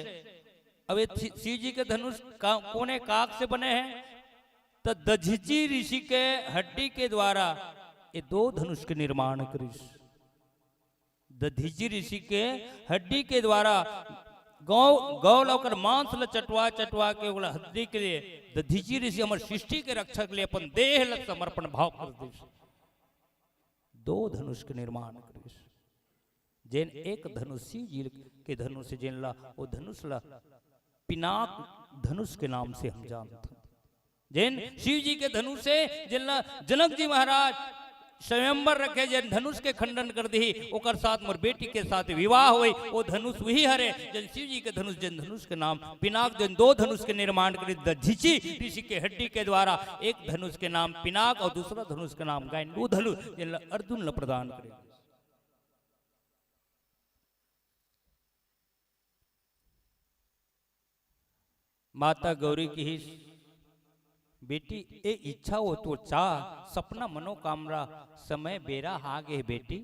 अब शिव जी के धनुष कोने काक से बने हैं। तो दधीचि ऋषि के हड्डी के द्वारा ये दो धनुष के निर्माण करिस। दधीचि ऋषि के हड्डी के द्वारा गौ लौकर मांस ल चटवा चटवा के हड्डी के लिए दधीचि ऋषि हमर सृष्टि के रक्षक लिए अपन देह ल समर्पण भाव कर दिस। दो धनुष के निर्माण करिस। जैन एक धनुष शिव जी के धनुष से जैन ला वो धनुष ला पिनाक धनुष के नाम से हम जानते। जैन शिव जी के धनुष से जैन ला जनक जी महाराज स्वयंवर रखे जन धनुष के खंडन कर दी ओकर साथ मोर बेटी के साथ विवाह हुई। वो धनुष वही हरे जन शिव जी के धनुष जन धनुष के नाम पिनाक जन दो धनुष के निर्माण करे दधीचि ऋषि के हड्डी के द्वारा। एक धनुष के नाम पिनाक और दूसरा धनुष के नाम गायन। वो धनुष जन अर्जुन ल प्रदान करे। माता गौरी की ही बेटी ए इच्छा हो तो चाह सपना मनोकामना समय बेरा हागे बेटी।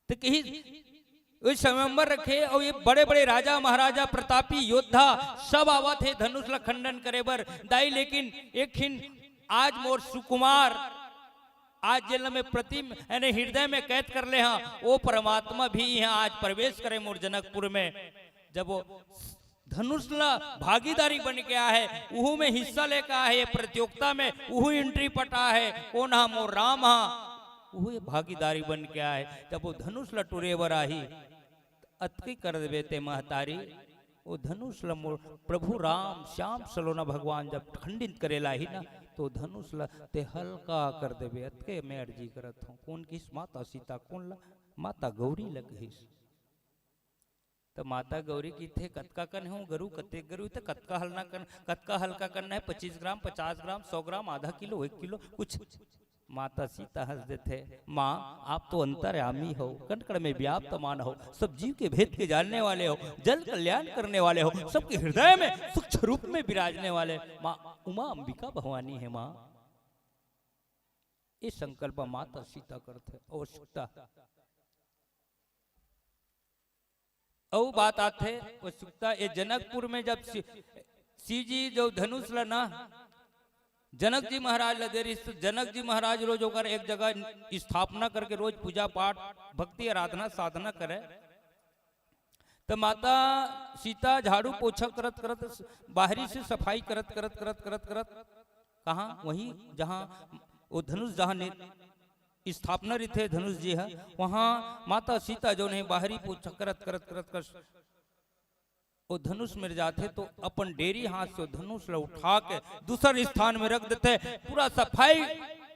तो कही स्वयंवर रखे और ये बड़े बड़े राजा महाराजा प्रतापी योद्धा सब आवत है धनुष ला खंडन करे बर दाई। लेकिन एक हिन आज मोर सुकुमार आज जेल में प्रतिम यानी हृदय में कैद कर ले हाँ वो परमात्मा भी यहाँ आज प्रवेश करे मोर जनकपुर में। जब वो धनुष ला भागीदारी बन के आया है उहू में हिस्सा लेकर आया है प्रतियोगिता में उहू एंट्री पटा है कौन हा मोर राम हा उहू भागीदारी बन के आया है। जब वो धनुष ला टुरे बर आही अतकी कर देवे ते महतारी वो धनुष ला मोर प्रभु राम श्याम सलोना भगवान जब खंडित करेला ही ना तो धनुष ला ते हल्का कर देवे। अतके मैं अर्जी करत हूँ कौन किस माता सीता कौन ला माता गौरी लग तो माता गौरी की थे कतका कन हूँ गरु कते गरु तो कतका हल्का करना, कतका हल्का करना है 25 ग्राम 50 ग्राम 100 ग्राम आधा किलो 1 किलो कुछ। माता सीता हंस देते, माँ आप तो अंतर्यामी हो, कण कण में व्याप्त मान हो, सब जीव के भेद के जानने वाले हो, जल कल्याण करने वाले हो, सबके हृदय में सूक्ष्म रूप में विराजने वाले माँ उमा अंबिका भवानी है। माँ ये संकल्प माता सीता करते आवश्यकता औ बात आते आवश्यकता। ये जनकपुर में जब शिव जी जो धनुष लना जनक जी महाराज लदेरी, जनक जी महाराज रोज होकर एक जगह स्थापना करके रोज पूजा पाठ भक्ति आराधना साधना करे। तो माता सीता झाड़ू पोछा करत करत बाहरी से सफाई करत करत करत करत करत कहा वहीं जहां वो धनुष जहां स्थापना रही थे धनुष जी है वहां माता सीता जो नहीं बाहरी पोछा करत करत करत कर वो धनुष मिल जाते तो अपन डेरी हाथ से धनुष ला उठा के दूसरे स्थान में रख देते, पूरा सफाई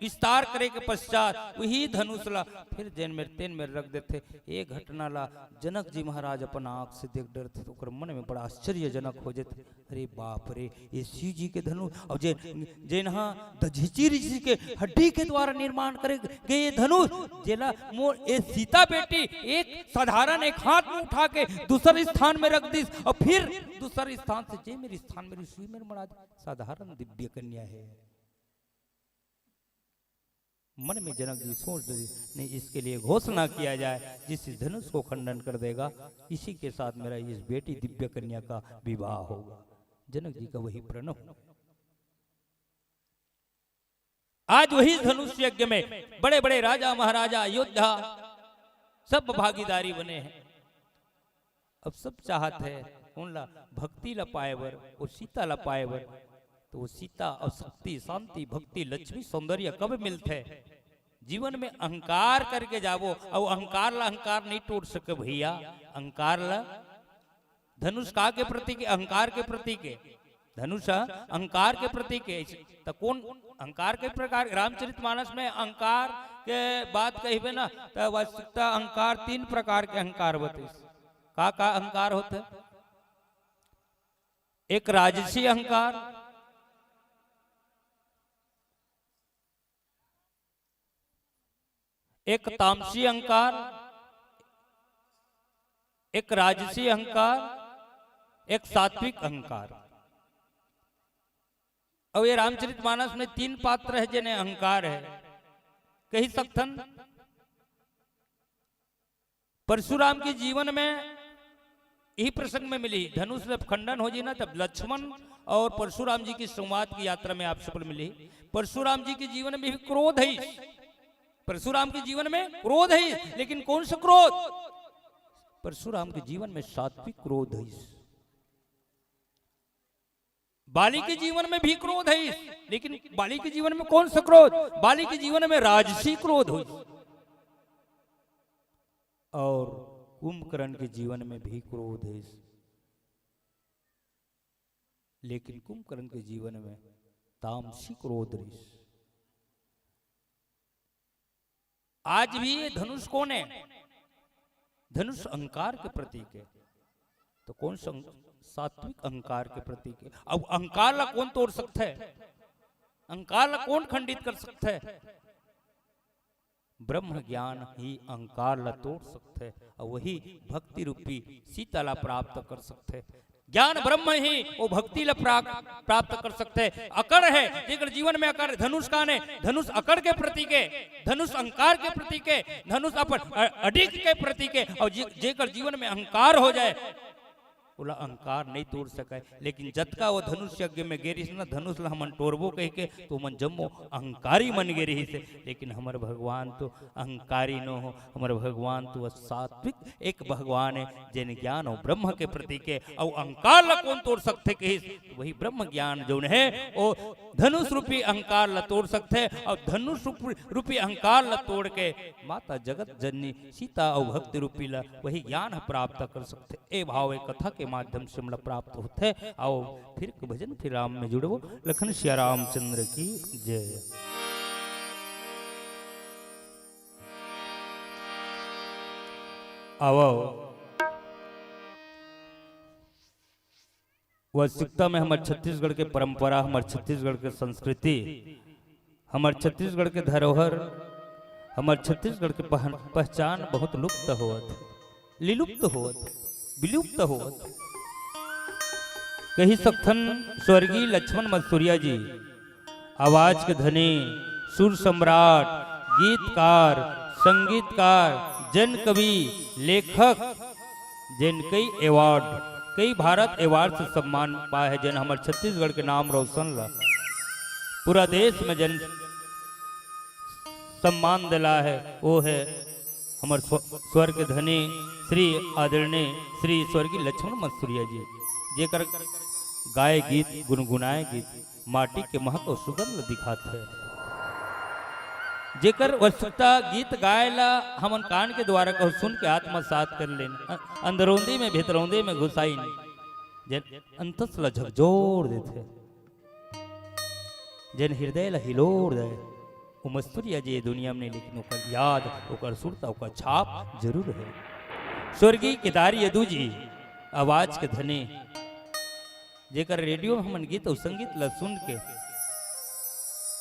विस्तार करे के पश्चात वही धनुष ला फिर जैन में तेन में रख देते। ये घटना ला जनक जी महाराज अपन आंख से देख डरते तो ओकर मन में बड़ा आश्चर्यजनक हो जाते, अरे बाप रे ये शिव जी के धनुष और जैन दधीचि ऋषि के हड्डी के द्वारा निर्माण करे गए ये धनुष जेला मोर ये सीता बेटी एक साधारण एक हाथ में उठा के दूसरे स्थान में रख दी और फिर दूसरे स्थान से जे मेरे स्थान मेरी सुई में मरा दी, साधारण दिव्य कन्या है। मन में जनक जी सोच रहे नहीं इसके लिए घोषणा किया जाए जिस इस धनुष को खंडन कर देगा इसी के साथ मेरा इस बेटी दिव्य कन्या का विवाह होगा। जनक जी का वही प्रण हो। आज वही धनुष यज्ञ में बड़े बड़े राजा महाराजा योद्धा सब भागीदारी बने हैं। अब सब चाहते हैं कौन ला भक्ति ला पाएवर और सीता ला पाएवर, तो सीता और शक्ति शांति भक्ति लक्ष्मी सौंदर्य कब मिलते हैं? जीवन में अहंकार करके जावो और अहंकार ला अहंकार नहीं तोड़ सके भैया। अहंकार ला धनुष का के प्रतीक अहंकार के प्रतीक है, धनुष अहंकार के प्रतीक है। तो कौन अहंकार के प्रकार रामचरितमानस में अहंकार के बात कही ना तो वास्तविकता अहंकार 3 प्रकार के अहंकार होते। का अहंकार होते? एक राजसी अहंकार, एक तामसी अहंकार, एक राजसी अहंकार, एक सात्विक अहंकार। और ये रामचरितमानस में 3 पात्र है जिन्हें अहंकार है। कही सकथन परशुराम के जीवन में यही प्रसंग में मिली, धनुष जब खंडन हो जी ना तब लक्ष्मण और परशुराम जी की संवाद की यात्रा में आप सफल मिली। परशुराम जी के जीवन में भी क्रोध है, परशुराम के जीवन में क्रोध है, लेकिन कौन सा क्रोध? परशुराम के जीवन में सात्विक क्रोध है। बाली के जीवन में भी क्रोध है, लेकिन बाली के जीवन में कौन सा क्रोध? बाली के जीवन में राजसी क्रोध है। और कुंभकर्ण के जीवन में भी क्रोध है, लेकिन कुंभकर्ण के जीवन में तामसी क्रोध है। आज भी ये धनुष कौन है? धनुष अहंकार के प्रतीक है। तो कौन सा? सात्विक अहंकार के प्रतीक है। अब अहंकार ला कौन तोड़ सकता है? अहंकार ला कौन खंडित कर सकता है? ब्रह्म ज्ञान ही अहंकार ला तोड़ सकते हैं और वही भक्ति रूपी सीता ला प्राप्त कर सकते हैं। ज्ञान ब्रह्म ही वो भक्ति ला प्राप्त कर सकते हैं। अकड़ है जेकर जीवन में अकड़, धनुष का ने धनुष अकड़ के प्रतीक है, धनुष अहंकार के प्रतीक है, धनुष अपन अडिग के प्रतीक है। और जेकर जीवन में अहंकार हो जाए बोला अहंकार नहीं तोड़ सके। लेकिन जतका वो धनुष यज्ञ में गेरी ना धनुष ला हमन तोड़बो कह के तो मन जम्मो अहंकारी मन गे रही से। लेकिन हमार भगवान तो अहंकारी न हो, हमारे भगवान तो सात्विक एक भगवान है जिन ज्ञान और ब्रह्म के प्रतीक है। और अहंकार ला कौन तोड़ सकते कही? वही ब्रह्म ज्ञान जो है वो धनुष रूपी अहंकार ला तोड़ सकते। और धनुष रूपी अहंकार ला तोड़ के माता जगत जननी सीता और भक्ति रूपी ला वही ज्ञान प्राप्त कर सकते। ए भाव एक कथा के माध्यम से हमला प्राप्त होते। आओ फिर भजन फिर राम में जुड़ो। लखन श्री रामचंद्र की जय। आओ वास्तविकता में हमारे छत्तीसगढ़ के परंपरा, हमारे छत्तीसगढ़ के संस्कृति, हमारे छत्तीसगढ़ के धरोहर, हमारे छत्तीसगढ़ के पहचान बहुत लुप्त होत, लिलुप्त होत, विलुप्त होत। कही सकथन स्वर्गीय लक्ष्मण मसूरिया जी, आवाज के धनी, सुर सम्राट, गीतकार, संगीतकार, जन कवि, लेखक, जिन कई अवार्ड, कई भारत अवार्ड से सम्मान पाए है, जिन हमारे छत्तीसगढ़ के नाम रोशन ला पूरा देश में जन सम्मान दिला है, वो है हमारे स्वर के धनी श्री आदरणीय श्री स्वर्गीय लक्ष्मण मसूरिया जी, जेकर गाय गीत, गुनगुनाए गीत माटी के महक और सुगंध दिखाते है, जेकर वस्तुता गीत गायला हमन कान के द्वारा कहो सुन के आत्मसात कर लेना, अंदरौंदी में भीतरौंदी में घुसाई जन अंतस ला झकझोर देते, जन हृदय ला हिलोर दे। वो मस्तूरिया जी दुनिया में, लेकिन ओकर याद, ओकर सुरता, ओकर छाप जरूर है। स्वर्गीय केदारी यदु जी, आवाज के धनी, जेकर रेडियो में हमन गीत और संगीत ला सुन के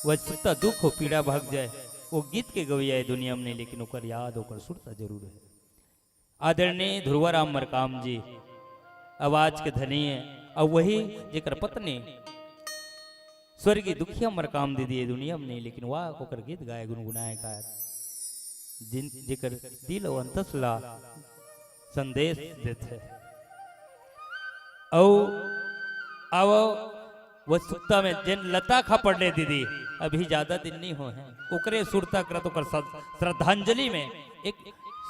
वस्तुता दुख हो पीड़ा भाग जाए, वो गीत के गवैया है दुनिया में, लेकिन ओकर याद, ओकर सुरता जरूर है। आदरणीय ध्रुवाराम मरकाम जी, आवाज के धनी है, और वही जेकर पत्नी स्वर्गीय दुखिया मरकाम दीदी है दुनिया में नहीं, लेकिन वाह ओकर गीत गाए, गुनगुनाए गाय, जिन जेकर दिल और अंतस ला संदेश देते। अब वस्तुता में जिन लता खापड़े दीदी अभी ज्यादा दिन नहीं हो हैं, ओकरे सुरता करत, ओकर श्रद्धांजलि में एक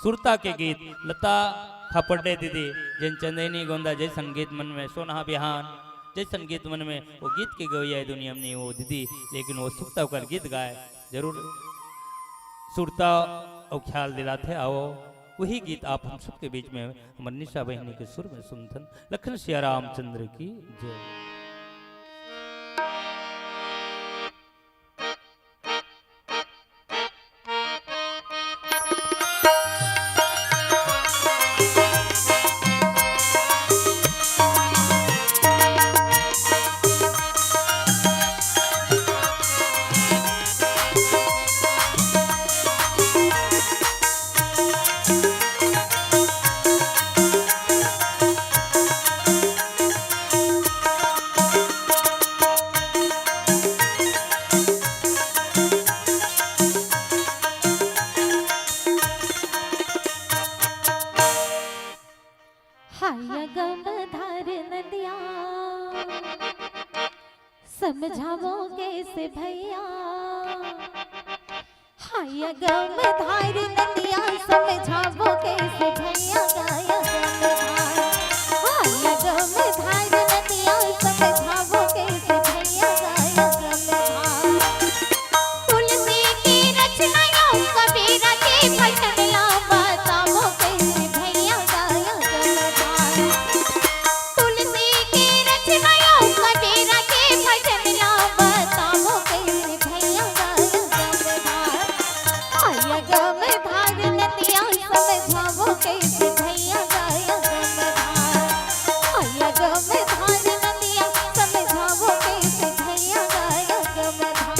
सुरता के गीत लता खापड़े दीदी, जिन चंदेनी गोंदा जय संगीत मन में, सोना बिहान जय संगीत मन में, वो गीत के गवैया दुनिया में नहीं वो दीदी, लेकिन वो सुरता होकर गीत गाए जरूर सुरता और ख्याल दिलाते। आओ वही गीत आप हम सबके बीच में हमारे निशा बहनी के सुर में सुनथन। लखन सिया रामचंद्र की जय। समझावो कैसे भैया, हाय गम धार नदिया, समझावो कैसे भैया, गाया गम धार, हाय गम धार नदिया, समझावो कैसे भैया, गाया गम धार। तुलसी की रचनाओं कबीरा के भजन ला, बतावो कैसे भैया, गाया गम धार। तुलसी की रचनाओं कबीरा के भजन ला, बतावो कैसे भैया, गाया गम धार। हाय गम धार नदिया, समझावो कैसे भैया, गाया गम धार। हाय गम धार नदिया, समझावो कैसे भैया, गाया गम धार।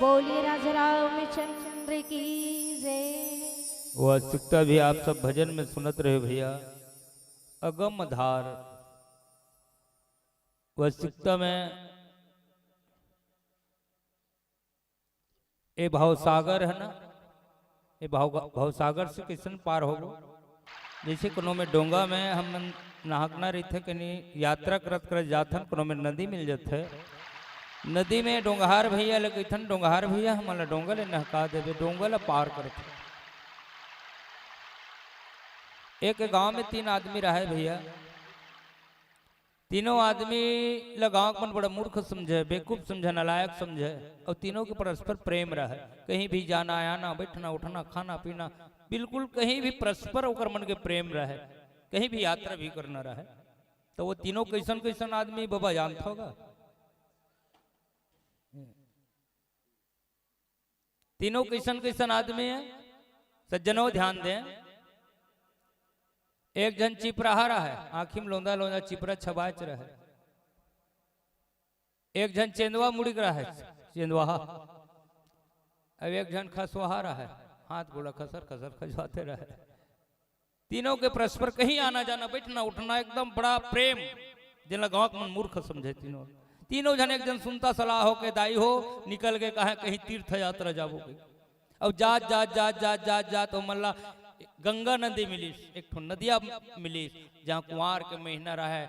बोलिए राजा रामचंद्र की जय। वह सिकता भी आप सब भजन में सुनत रहे भैया। अगम धार वह सिकता में ये भावसागर है ना, ये भावसागर से किसन पार होगो। जैसे कोनो में डोंगा में हम नहाकना रही थे कहीं यात्रा करत करत जाथन, कोनो में नदी मिल जाते, नदी में डोंगहार भैया लगे थन, डोंगहार भैया हमारा डोंगा ले नहका देवे, डोंगा ला पार करते। एक गांव में 3 आदमी रहे भैया। तीनों आदमी गाँव मन बड़ा मूर्ख समझे, बेवकूफ समझे, नालायक समझे, और तीनों के परस्पर प्रेम रहे। कहीं भी जाना आना, बैठना उठना, खाना पीना, बिल्कुल कहीं भी परस्पर ओकर मन के प्रेम रहे, कहीं भी यात्रा भी करना रहे। तो वो तीनों कैसन कैसन आदमी बाबा जानता होगा। तीनों कैसन कैसन आदमी है सज्जनों, ध्यान दें। एक जन चिपराहा रहा, आँखी में लोंदा लोंदा चिपरा छबाच रहा। एक जन चेंदवा मुड़ी रहा है, चेंदवाहा। अब एक जन खसवाहा रहा है, हाथ गोला खसर खसर खजवाते रहे। तीनों के परस्पर कहीं आना जाना, बैठना उठना, एकदम बड़ा प्रेम, जिन गाँव मन मूर्ख समझे। तीनों जन एक जन सुनता सलाह हो के दाई हो निकल गए कहा कहीं तीर्थ यात्रा जाओगे। अब जात जात जात जात जात जात मल्ला गंगा नदी मिली, एक ठो नदिया मिली जहाँ कुंवार के महीना रहा,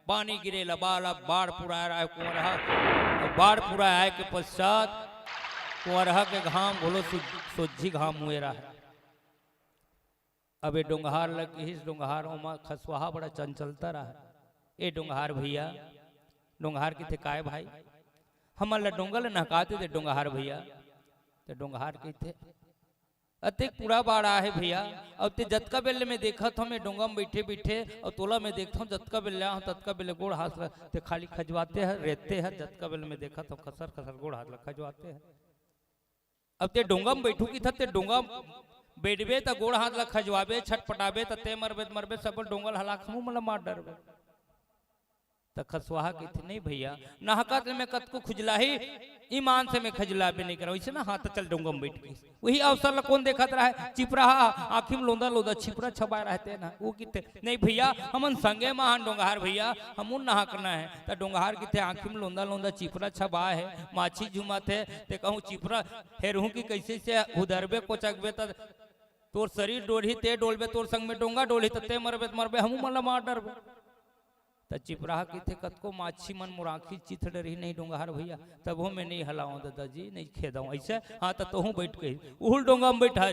पानी गिरे लबाला, बाढ़ पूरा रहा कुंवरहा। बाढ़ पूरा आए के पश्चात कुंवरहा के घाम बोलो सोझी घाम हुए रहा। अब ये डोंगहार लग, इस डोंगहार उमा खसवाहा बड़ा चंचलता रहा। ये डोंगहार भैया, डोंगहार के थे काय भाई, हमारा डोंगल नहकाते थे डोंगहार भैया। तो डोंगहार के थे अते पूरा बाढ़ है भैया। अब ते जतका बेले में देखा था मैं डोंगा में बैठे बैठे, और तोला में देखता हूँ जतका बेले ततका बेले गोड़ हाथ ते खाली खजवाते हैं, रहते हैं। जतका बेले में देखा तो खसर खसर गोड़ हाथ खजवाते हैं। अब ते डोंगा में बैठू की था, ते डोंगा बैठबे तो गोड़ हाथ ला खजवाबे, छटपटाबे ते मरबे मरबे, सब डोंगल हला खमू मतलब मार डरबे। तो खसवाहा की थी नहीं भैया, नहकत में कत को खुजला ही ईमान से मैं खजला भी नहीं करा वैसे ना। हाँ तो चल डोंगा में बैठ गई, वही अवसर ला कौन देखत रहा है, चिपरा आँखी में लोंदा लोंदा छिपरा छपा रहते ना, वो कितने नहीं भैया हमन संगे महान डोंगहार भैया हमून नहाकना है। तो डोंगहार कितने आँखी में लोंदा लोंदा चिपरा छबा है, माछी झुमा थे ते कहूँ चिपरा हेरू की कैसे से उधरबे कोचकबे त तोर शरीर डोलही ते डोलबे, तोर संग में डोंगा डोलही तो ते मरबे मरबे, हमू मला मार डरबे। तो चिपराहा की थे कतको माछी मन मुराखी चिथ डरी नहीं डोंगहार भैया, तब हो मैं नहीं हलाऊं दादाजी, नहीं खेदाऊं ऐसे। हाँ तो हूँ बैठ गई, उहुल डोंगा में बैठा।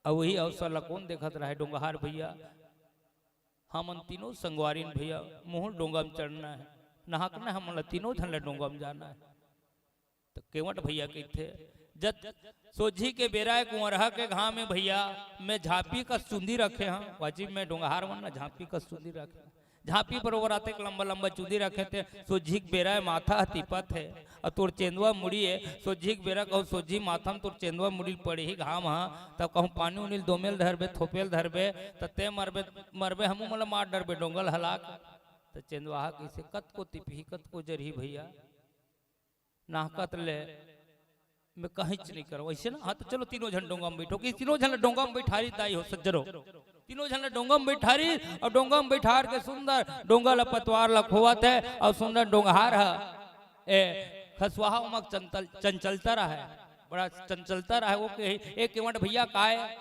अब वही अवसर ला कौन देखत रहा है डोंगहार भैया। हमन तीनों संगवारीन भैया मुँह डोंगा में चढ़ना है, नहाकना है, हम तीनों धन डोंगा में जाना है। तो केवट भैया के थे जत सोझी के बेरा कुंवरहा के घाम में भैया मैं झांपी का चुंदी रखे हाँ, वाजिब में डोंगहार वरना झांपी का चुंदी रखे, झांपी पर ओवर आते लंबा लंबा चुंदी रखे थे। सोझी के बेरा माथा हतीपत है, और तोर चेंदुआ मुड़ी है। सोझी के बेरा कहूँ सोझी माथा में तोर चेंदुआ मुड़ी पड़ी ही घाम हाँ, तब कहूँ पानी उनिल दोमेल धरबे थोपेल धरबे ते मरबे मरबे, हमू मतलब मार डरबे डोंगल हलाक। तो चेंदुआ कैसे कत को तिपही कत को जरही भैया, नाहकत ले मैं कहीं नहीं करो वैसे ना। हाँ तो चलो तीनों जन डोंगा में बैठो, कि तीनों जन डोंगा में बैठारी दाई हो सज्जरो, तीनों जन डोंगा में बैठारी, और डोंगा में बैठार के सुंदर डोंगा ला पतवार ला खोवत है, और सुंदर डोंगहार है ए खसवाहा उमक चंचलता रहा है, बड़ा चंचलता रहा है। वो एक केवट भैया का है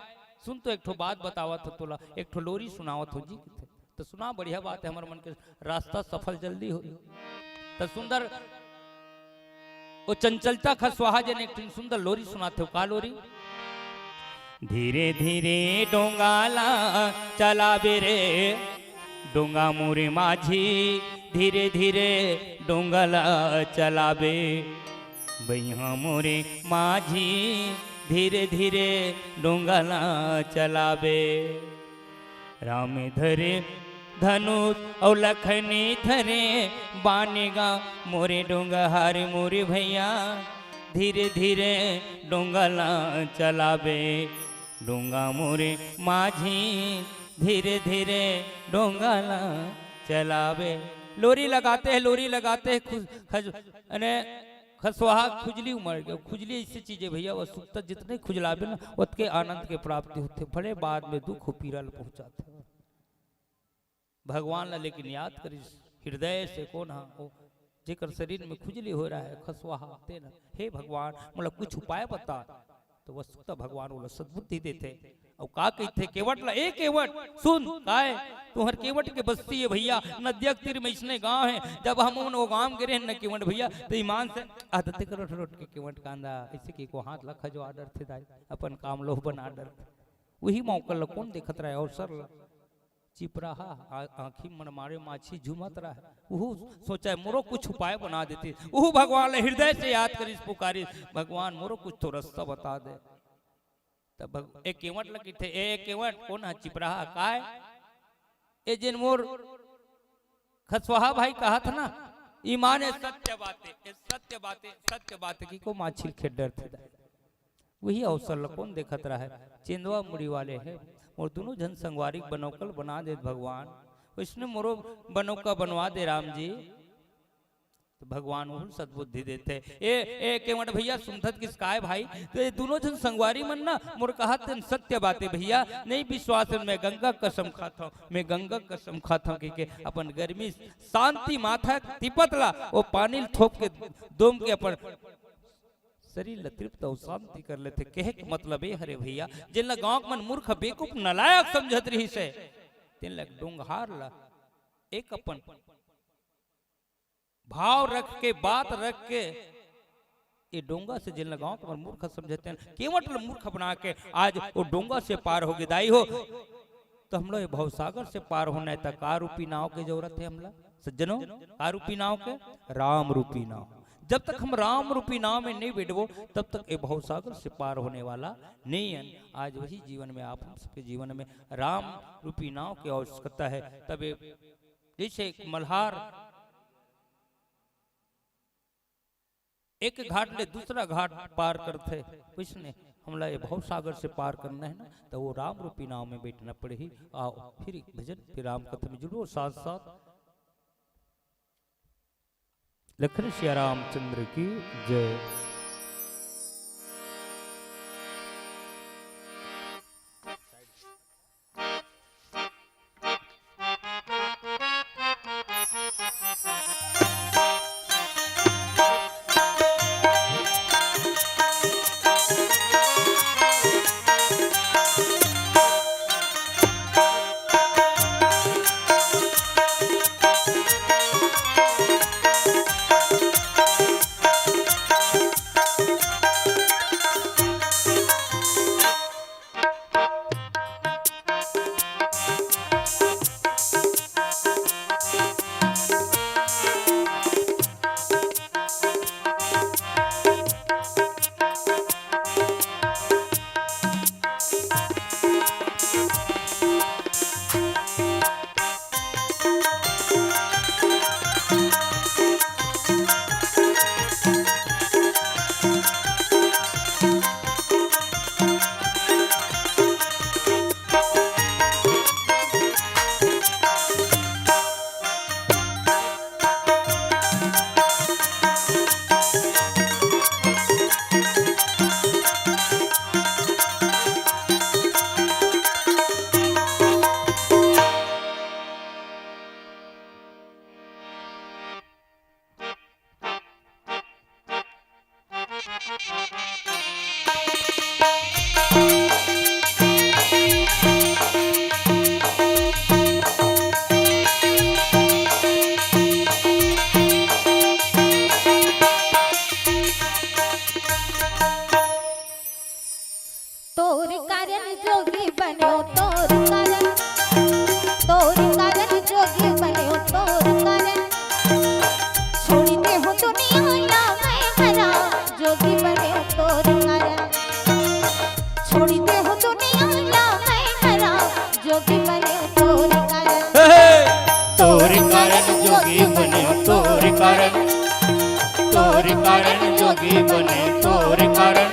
सुन, तो एक ठो बात बतावत हो तोला, एक ठो लोरी सुनावत हो जी। तो सुना बढ़िया बात है, हमारे मन के रास्ता सफल जल्दी हो। तो सुंदर वो चंचलता खसवाहा जन एक सुंदर लोरी सुनाते हो। का लोरी? धीरे धीरे डोंगाला चलाबे रे डोंगा मोरे माझी, धीरे धीरे डोंगाला चलाबे भैया मोरे माझी, धीरे धीरे डोंगाला चलाबे। राम धरे धनुष और लखनी धरे बानेगा मोरे डोंगहार मोरे भैया, धीरे धीरे डोंगला चलाबे डोंगा मोरे माझी, धीरे धीरे डोंगला चलाबे। लोरी लगाते हैं, लोरी लगाते हैं, खसवाहा खुजली उमड़ गया। खुजली ऐसी चीज है भैया, वह सुखता जितने खुजलावे ना उतके आनंद के प्राप्ति होते, बड़े बाद में दुख पीड़ा पहुंचाते भगवान ला। लेकिन याद करी हृदय से कौन हाँ जेकर शरीर में खुजली हो रहा है खसवाहा ते ना, हे भगवान मतलब कुछ उपाय बता। तो वस्तुतः भगवान वो सद्बुद्धि देते और का कहते केवट ला एक केवट सुन काय तुहर केवट के बस्ती है भैया, नदिया तीर में इसने गांव है। जब हम उन वो गांव गिरे न केवट भैया तो ईमान से आदत करो रोट के केवट कांदा ऐसे की को हाथ लखा जो आडर थे दाई अपन काम लोह बना डर वही मौका ला कौन देखत रहा है अवसर ला चिप रहा आंखी मन मारे माछी झुमत रहा है। वो सोचा मोरो कुछ उपाय बना देते, वो भगवान ने हृदय से याद करी पुकारी भगवान मोरो कुछ तो रास्ता बता दे। तब एक केवट लगी थे एक केवट कौन है चिप रहा काय ए जिन मोर खसवाहा भाई कहा था ना ईमान सत्य बातें की को माछी खेड डर थे। वही अवसर कौन देखत रहा है चेंदवा मुड़ी वाले है और दोनों जन संगवारी बनौकल बना दे भगवान, उसने मोरो बनौका बनवा दे राम जी। तो भगवान वो सद्बुद्धि देते ए केवट भैया सुनथत किस काय भाई तो ये दोनों जन संगवारी मन ना मोर कहा सत्य बातें भैया नहीं विश्वास है। मैं गंगा कसम खाता हूँ, मैं गंगा कसम खाता हूँ कि अपन गर्मी शांति माथा तिपतला वो पानी थोप के दोम के अपन शरीर तृप्त और शांति कर लेते। कहे के मतलब ये हरे भैया जिन ला गांव मन मूर्ख बेकूफ नलायक समझत रही से तिन ला डोंगहार ला एक अपन भाव रख के बात रख के ये डोंगा से जिन ला गांव के मन मूर्ख समझते हैं केवट मूर्ख बना के आज वो डोंगा से पार हो दाई हो। तो हम लोग भवसागर से पार होना है तो कार रूपी नाव की जरूरत है हमला सज्जनों, कार रूपी नाव के राम रूपी नाव। जब तक हम राम रूपी नाव में नहीं बैठो तब तक ये भवसागर से पार होने वाला नहीं है। आज वही जीवन में आप सबके जीवन में राम रूपी नाव की आवश्यकता है। तब जैसे एक मल्हार एक घाट ले दूसरा घाट पार करते उसने हमला ये भवसागर से पार करना है ना तो वो राम रूपी नाव में बैठना पड़ेगी। आओ फिर भजन फिर राम कथा में जुड़ो साथ साथ। लखन श्री रामचंद्र की जय। जोगी बने तोर कारण।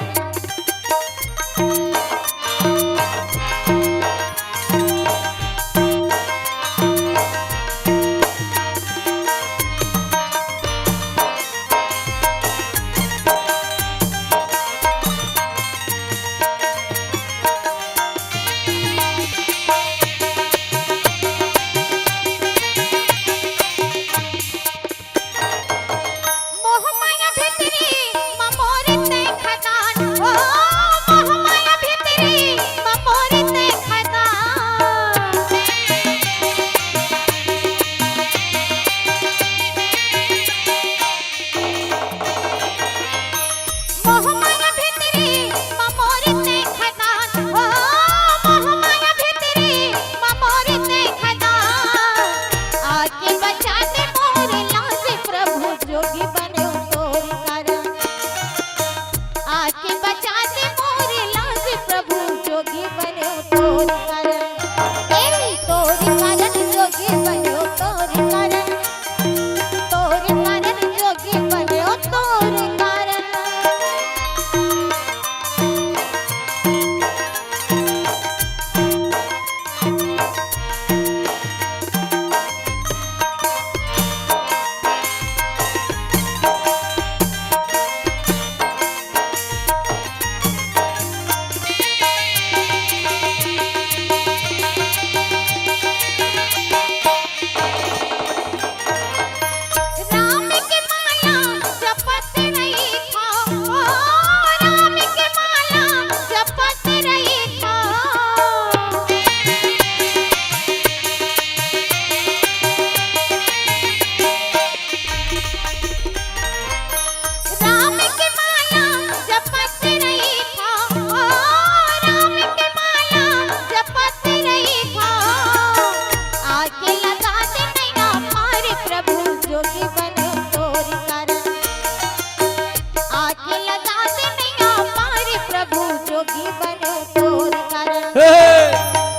आके लगा दे नैया पार प्रभु जोगी बनो तोर कारण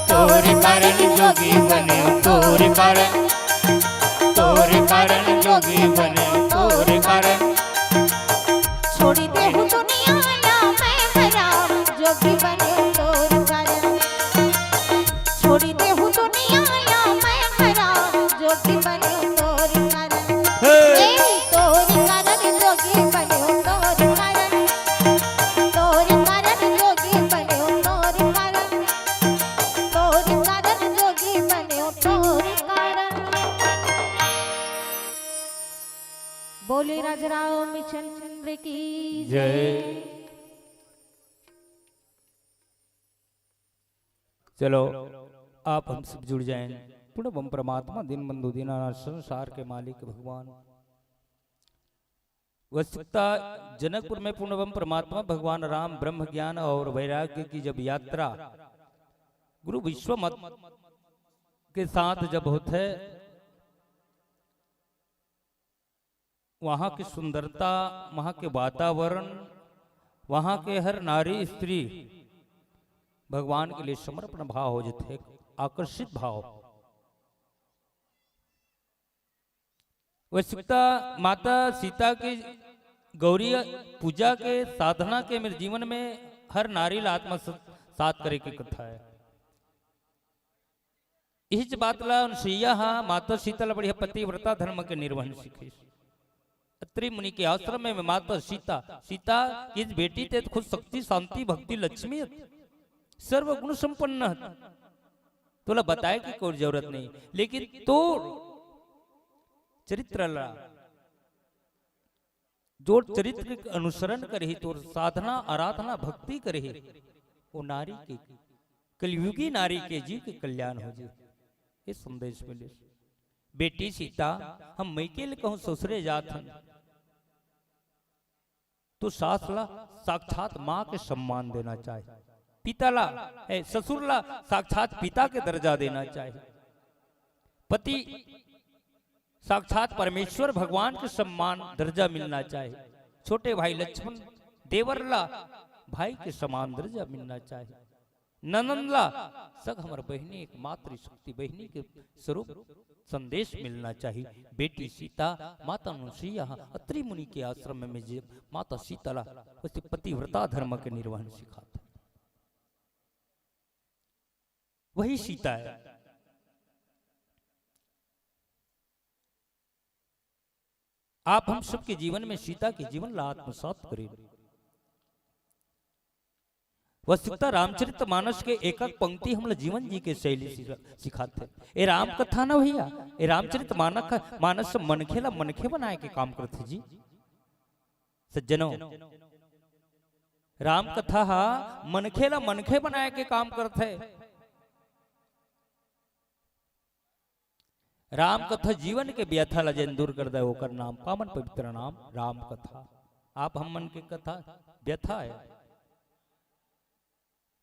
तोर कारण जोगी बने तोर कारण जोगी बने तोर कारण छोड़ी दे हूँ दुनिया ना मैं भरा जोगी बने तोर कारण छोड़ी दे हूँ दुनिया ना मैं भरा जोगी बने तोर कारण तोर कारण जोगी बने तोर कारण जोगी बने तोर कारण जोगी बने तोर कारण। बोले राजराव मिशन चंद्र की जय। चलो आप हम सब जुड़ जाएं। पूर्ण बम परमात्मा दिन बंधु दीनानाथ संसार के मालिक भगवान। वस्तुतः जनकपुर में पूर्ण बम परमात्मा भगवान राम ब्रह्म ज्ञान और वैराग्य की जब यात्रा गुरु विश्वमत के साथ जब होते है, वहां की सुंदरता, वहां के वातावरण, वहां के हर नारी स्त्री भगवान के लिए समर्पण भाव हो जाते, आकर्षित भाव। वस्तुतः माता सीता की गौरी पूजा के साधना के मेरे जीवन में हर नारी आत्मसात करे की कथा है। इस बात ला अनुसुईया माता सीता बढ़िया पतिव्रता धर्म के निर्वहन सीखे। अत्रि मुनि के आश्रम में माता सीता की बेटी थे खुद शक्ति शांति भक्ति लक्ष्मी सर्व गुण संपन्न। तोला बताए की कोई जरूरत नहीं, लेकिन तो चरित्र ला जो चरित्र के अनुसरण करे तो साधना आराधना भक्ति करे वो नारी के कलयुगी नारी के जीव के कल्याण हो जाए। ये संदेश मिले। बेटी सीता हम मैके ले कहूं ससुरे जात हन तो सास ला साक्षात माँ के सम्मान देना चाहिए, पिता ला ससुर ला साक्षात पिता के दर्जा देना चाहिए, पति साक्षात परमेश्वर भगवान के सम्मान दर्जा मिलना चाहिए, छोटे भाई लक्ष्मण देवर ला भाई के समान दर्जा मिलना चाहिए, ननंद ला सग हमार बहनी एक मातृ शक्ति बहनी के स्वरूप संदेश मिलना चाहिए। बेटी सीता माता अनुसुईया अत्रि मुनि के आश्रम में माता सीता ला पतिव्रता धर्म के निर्वहन सिखाते, वही सीता है। आप हम सबके जीवन में सीता के जीवन ला आत्मसात करें। वस्तुतः रामचरित मानस के एक एक पंक्ति हम जीवन जी के शैली सिखाते। ये राम कथा ना भैया, ये रामचरित मानस मनखे ला मनखे बनाए के काम करते जी सज्जनों। राम कथा मनखे ला मनखे बनाए के काम करते। राम कथा जीवन के व्यथा ला जन दूर कर दे ओकर नाम पावन पवित्र नाम राम कथा। आप हम मन के कथा व्यथा है,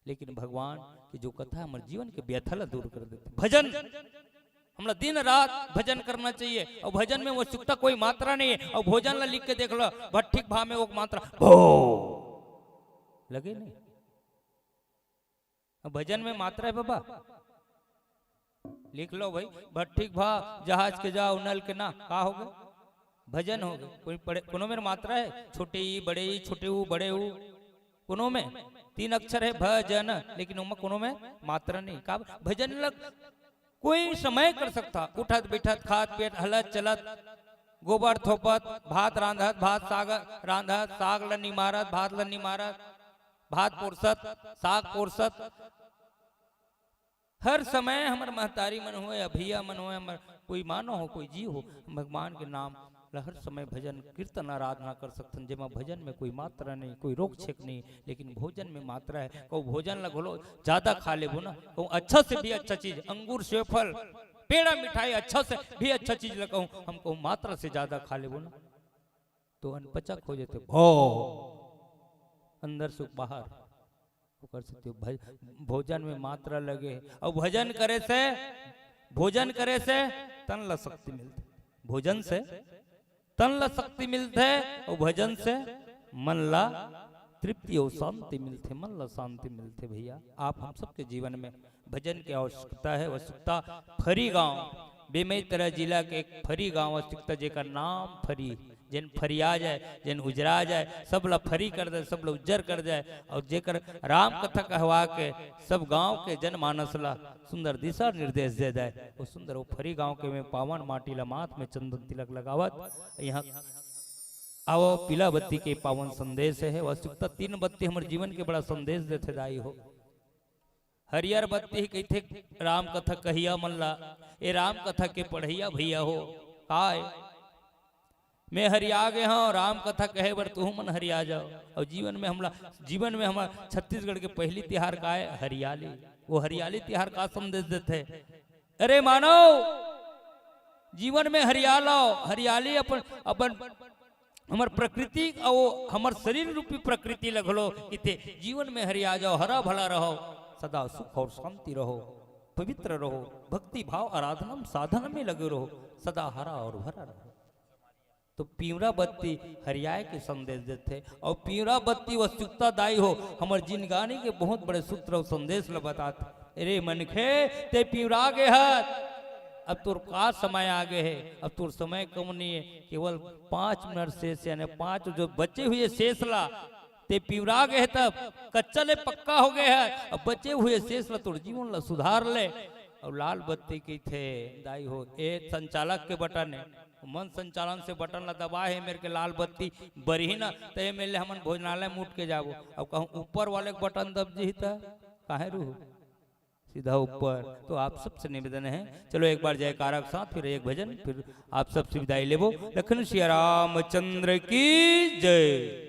लेकिन भगवान की जो कथा हमारे जीवन के व्यथा ला दूर कर देते। भजन हमरा दिन रात भजन करना चाहिए, और भजन में वो चुकता कोई मात्रा नहीं है। और भोजन ला लिख के देख लो भट्टिक भाव में वो मात्रा भो लगे नहीं। अब भजन में मात्रा है बाबा, लिख लो भाई भट्टिक भाव जहाज के जाओ नल के ना का हो गए भजन हो गए। कोई पढ़े कोनो में मात्रा है, छोटे ई बड़े ई छोटे ऊ बड़े ऊ, कोनो में 3 अक्षर है भजन, लेकिन उनमें कोनो में मात्रा नहीं। का भजन लग कोई समय कर सकता, उठत बैठत खात पेट हलत चलत गोबर थोपत भात रांधत भात साग रांधत साग लनी मारत भात लनी मारत भात पोरसत साग पोरसत। हर समय हमार महतारी मन हो या भैया मन हो, हमार कोई मानो हो कोई जी हो, भगवान के नाम हर समय भजन कीर्तन आराधना कर सकते। जेमा भजन में कोई मात्रा नहीं, कोई रोक छेक नहीं, लेकिन भोजन में मात्रा है। को भोजन लगो ज्यादा खा ले ना, को अच्छा से भी अच्छा चीज अंगूर सेवफल पेड़ा मिठाई अच्छा से भी अच्छा चीज लगाऊं, हमको मात्रा से ज्यादा खा ले ना तो अनपचक हो जाते। भो अंदर से बाहर कर सकते हो। भोजन में मात्रा लगे और भजन करे से तन ला शक्ति मिलती। भोजन से तन ला शक्ति मिलते और भजन से मन ला तृप्ति और शांति मिलते, मन ला शांति मिलते। भैया आप हम सबके जीवन में भजन की आवश्यकता है। आवश्यकता फरी गांव बेमेतरा जिला के एक फरी गांव आवश्यकता, जेका नाम फरी, जिन फरिया जाए, जिन उजरा जाए, सब ला फरी कर दे, सब ला उज्जर कर जाए। और जेकर राम कथा कहवा के सब गांव के जनमानस ला सुंदर दिशा निर्देश दे जाए, वो सुंदर वो फरी गांव के में पावन माटी ला माथ में चंदन तिलक लगावत यहाँ आओ पीला बत्ती के पावन संदेश है। आवश्यकता 3 बत्ती हमारे जीवन के बड़ा संदेश देते दाई हो। हरियर बत्ती कहते राम कथा कहिया मन ला, ये राम कथा के पढ़िया भैया हो काय मैं हरिया गए हाँ, राम कथा कहे बर तू मन हरिया जाओ। और जीवन में हमारा छत्तीसगढ़ के पहली तिहार का है हरियाली। वो हरियाली तिहार का संदेश देते, अरे मानव जीवन में हरियालो, हरियाली अपन अपन हमार प्रकृति और हमार शरीर रूपी प्रकृति लगलो इते जीवन में हरिया जाओ, हरा भला रहो, सदा सुख और शांति रहो, पवित्र रहो, भक्ति भाव आराधना साधन में लगे रहो, सदा हरा और भरा रहो। तो पीवरा बत्ती हरियाए के संदेश देते। और पीवरा बत्ती वस्तुकता दाई हो हमारे जिनगानी के बहुत बड़े सूत्र और संदेश ल बताते, अरे मनखे ते पीवरा गे हत, अब तोर का समय आगे है, अब तोर समय कम नहीं है, केवल 5 मिनट शेष, यानी 5 जो बचे हुए शेष ला ते पीवरा गए, तब कच्चा ले पक्का हो गए है, अब बचे हुए शेष ला तोर जीवन ला सुधार ले। और लाल बत्ती की थे दाई हो ए संचालक के बटन है, मन संचालन से बटन ला दबाए है मेरे के लाल बत्ती बरही ना तो ये मेरे हमन भोजनालय मुट के जाबो। अब कहूँ ऊपर वाले बटन दब जी काहे रू सीधा ऊपर। तो आप सबसे निवेदन है, चलो एक बार जयकारा के साथ फिर एक भजन, फिर आप सबसे विदाई लेबो। लखन श्री रामचंद्र की जय।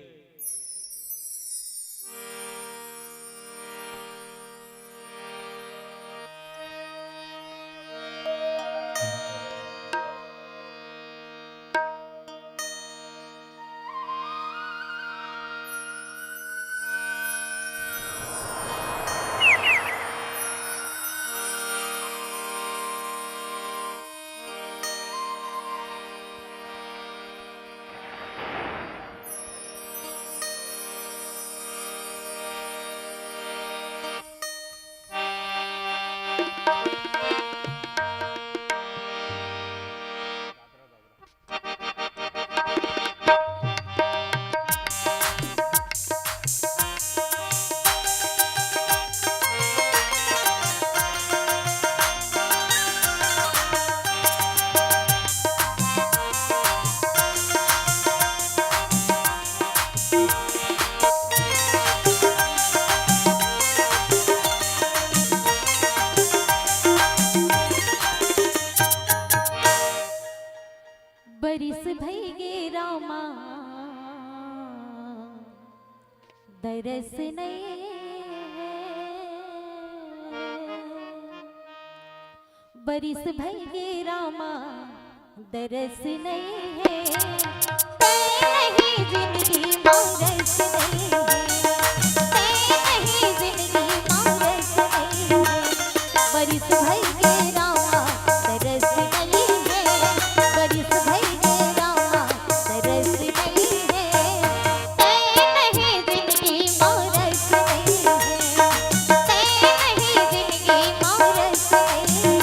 बरिस भई गे रामा दरस नहीं, बरिस भई गे रामा दरस नहीं है, नहीं जिंदगी मोरस नहीं है, नहीं जिंदगी मोरस नहीं है। बरिस भई गे रामा दरस नहीं है, बरिस भई गे रामा दरस नहीं है, नहीं जिंदगी मोरस नहीं है, नहीं जिंदगी मोरस नहीं है।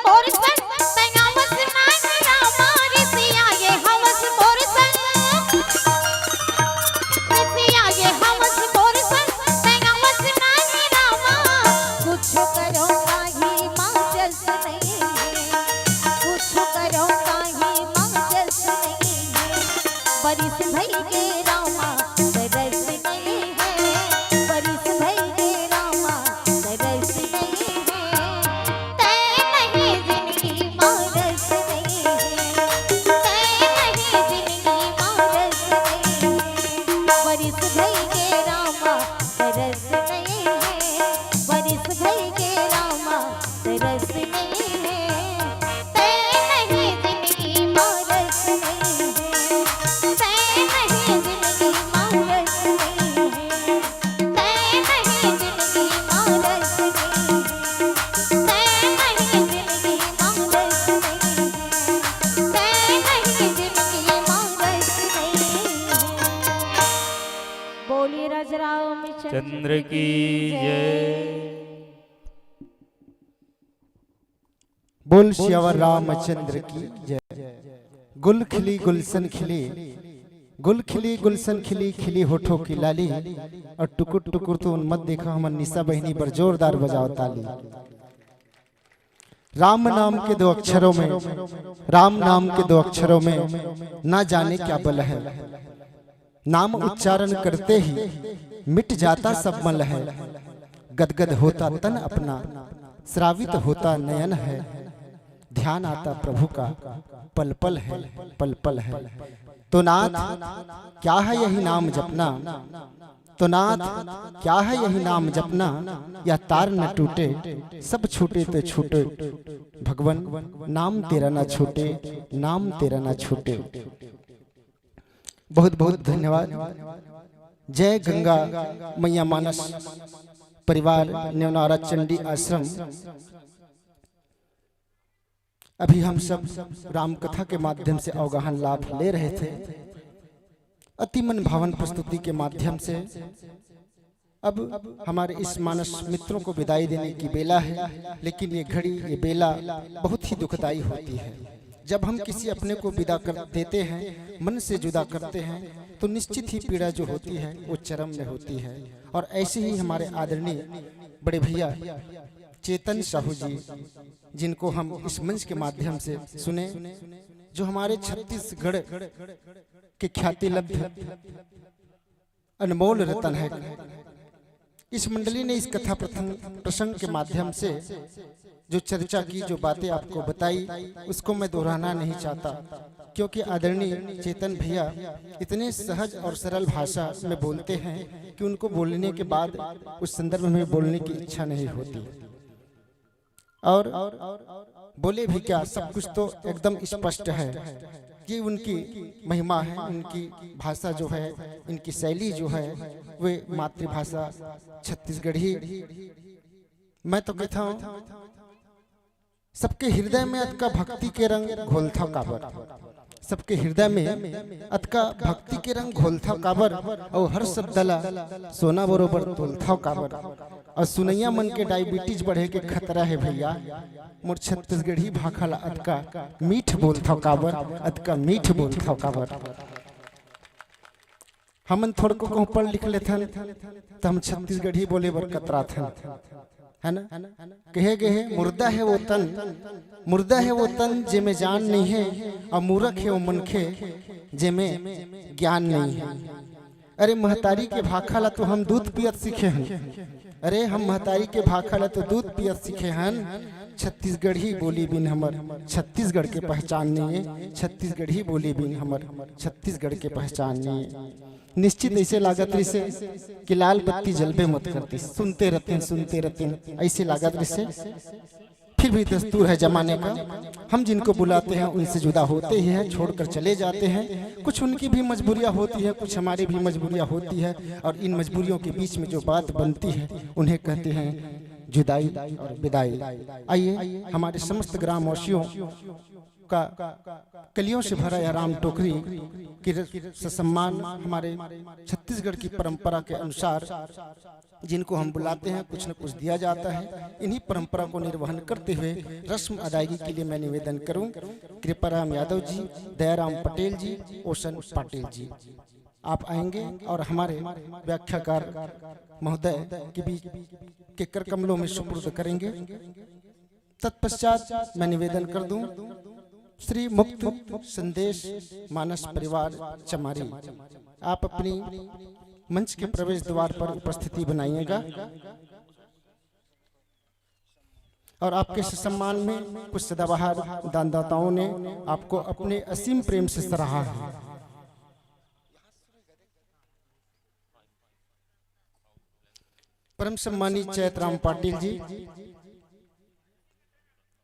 मोर संग तैया बस नहीं रामा रिसिया ये हवस मोर संग रिसिया ये हवस मोर संग तैया बस नहीं रामा कुछ करो काही मां जस नहीं है कुछ करो काही मां जस नहीं है बरिस भई के रामा तरस नहीं है बरिस भई के रामा तरस नहीं है तै नहीं जिंदगी मारस नहीं है तै नहीं जिंदगी मारस नहीं है बरिस भई के रामा तरस नहीं है बरिस भई के रामा तरस नहीं है तै नहीं जिंदगी मारस नहीं है तै नहीं जिंदगी मारस नहीं है तै नहीं जिंदगी मारस नहीं है तै नहीं जिंदगी मारस नहीं है तै नहीं जिंदगी मारस नहीं है बोलिए राजरामचंद्र चंद्र की जय। बोल श्यावर रामचंद्र की जय। गुल खिली गुलशन खिली गुल खिली गुलशन खिली खिली होठों की लाली और टुकुर टुकुर तो उन्मत देखा हमर निशा बहनी पर जोरदार बजाओ ताली। राम नाम के दो अक्षरों में राम नाम के दो अक्षरों में ना जाने क्या बल है। नाम उच्चारण करते ही मिट जाता सब मल है। गदगद होता तन अपना श्रावित होता नयन है। ध्यान आता प्रभु का पल पल है पल पल है। तो नाथ क्या है यही नाम जपना तो नाथ क्या है यही नाम जपना या तार न टूटे सब छूटे तो छूटे भगवन नाम तेरा ना छूटे नाम तेरा ना छूटे। बहुत बहुत धन्यवाद। जय गंगा मैया मानस परिवार नेवनारा चंडी आश्रम। अभी हम सब राम कथा के माध्यम से अवगाहन लाभ ले रहे थे। अति मन भावन प्रस्तुति के माध्यम से अब हमारे इस मानस मित्रों को विदाई देने की बेला है। लेकिन ये घड़ी ये बेला बहुत ही दुखदाई होती है। जब हम किसी अपने को विदा कर देते हैं मन से जुदा करते हैं तो निश्चित ही पीड़ा जो होती है वो चरम में होती है। और ऐसे ही हमारे आदरणीय बड़े भैया चेतन साहू जी जिनको हम इस मंच के माध्यम से सुने जो हमारे छत्तीसगढ़ के ख्याति लब्ध अनमोल रतन है। इस मंडली ने इस कथा प्रसंग के माध्यम से जो चर्चा की जो बातें आपको बताई उसको मैं दोहराना नहीं चाहता क्योंकि आदरणीय चेतन भैया इतने सहज और सरल भाषा में बोलते हैं कि उनको बोलने के बाद उस संदर्भ में बोलने की इच्छा नहीं होती। और बोले भी क्या सब कुछ तो एकदम स्पष्ट है कि उनकी महिमा है। उनकी भाषा जो है इनकी शैली जो है वे मातृभाषा छत्तीसगढ़ी। मैं तो कहता हूँ सबके हृदय में अतका भक्ति के रंग घोलथा काबर। सबके हृदय में अतका भक्ति के रंग घोलथा काबर और हर शब्दला सोना बरोबर तोलथा काबर। और सुनैया मन के डायबिटीज बढ़े के खतरा है भैया। मोर छत्तीसगढ़ी भाखला अतका मीठ बोलथा काबर अतका मीठ बोलथा काबर। हमन थोड़ को कहूँ पढ़ लिख लेथन तो हम छत्तीसगढ़ी बोले बर कतरा थन है ना। कहे गए मुर्दा है वो तन मुर्दा है वो तन जेमे जान नहीं है और मूर्ख है वो मनखे जेमे ज्ञान नहीं है। अरे महतारी के भाखला तो हम दूध पियत सीखे हैं। अरे हम महतारी के भाखला तो दूध पियत सीखे हैं। छत्तीसगढ़ी बोली बिन हमर छत्तीसगढ़ के पहचान नहीं है। छत्तीसगढ़ी बोली बिन हमर छत्तीसगढ़ के पहचान नहीं है। निश्चित ऐसे लागत रही से कि लाल बत्ती जलबे मत करती सुनते रहते ऐसे लागत रही से। फिर भी दस्तूर है जमाने का। हम जिनको बुलाते हैं उनसे जुदा होते ही हैं छोड़कर चले जाते हैं। कुछ उनकी भी मजबूरियां होती है कुछ हमारी भी मजबूरियां होती है। और इन मजबूरियों के बीच में जो बात बनती है उन्हें कहते हैं जुदाई और विदाई। आइए हमारे समस्त ग्रामवासियों आपका कलियों से भरा यह राम टोकरी की सम्मान हमारे छत्तीसगढ़ की परंपरा के अनुसार जिनको हम बुलाते हैं कुछ न कुछ दिया जाता है। इन्हीं परंपरा को निर्वहन करते हुए रस्म अदायगी के लिए मैं निवेदन करूं कृपाराम यादव जी, दयाराम पटेल जी, ओशन पाटिल जी, आप आएंगे और हमारे व्याख्याकार महोदय के बीच के कर कमलों में सुपुर्द करेंगे। तत्पश्चात मैं निवेदन कर दूं श्री मुक्त संदेश मानस परिवार चमारी, आप अपनी मंच के प्रवेश द्वार पर उपस्थिति बनाइएगा और आपके सम्मान में कुछ सदाबहार दानदाताओं ने आपको अपने असीम प्रेम से सराहा है। परम सम्मानित चैतराम पाटिल जी,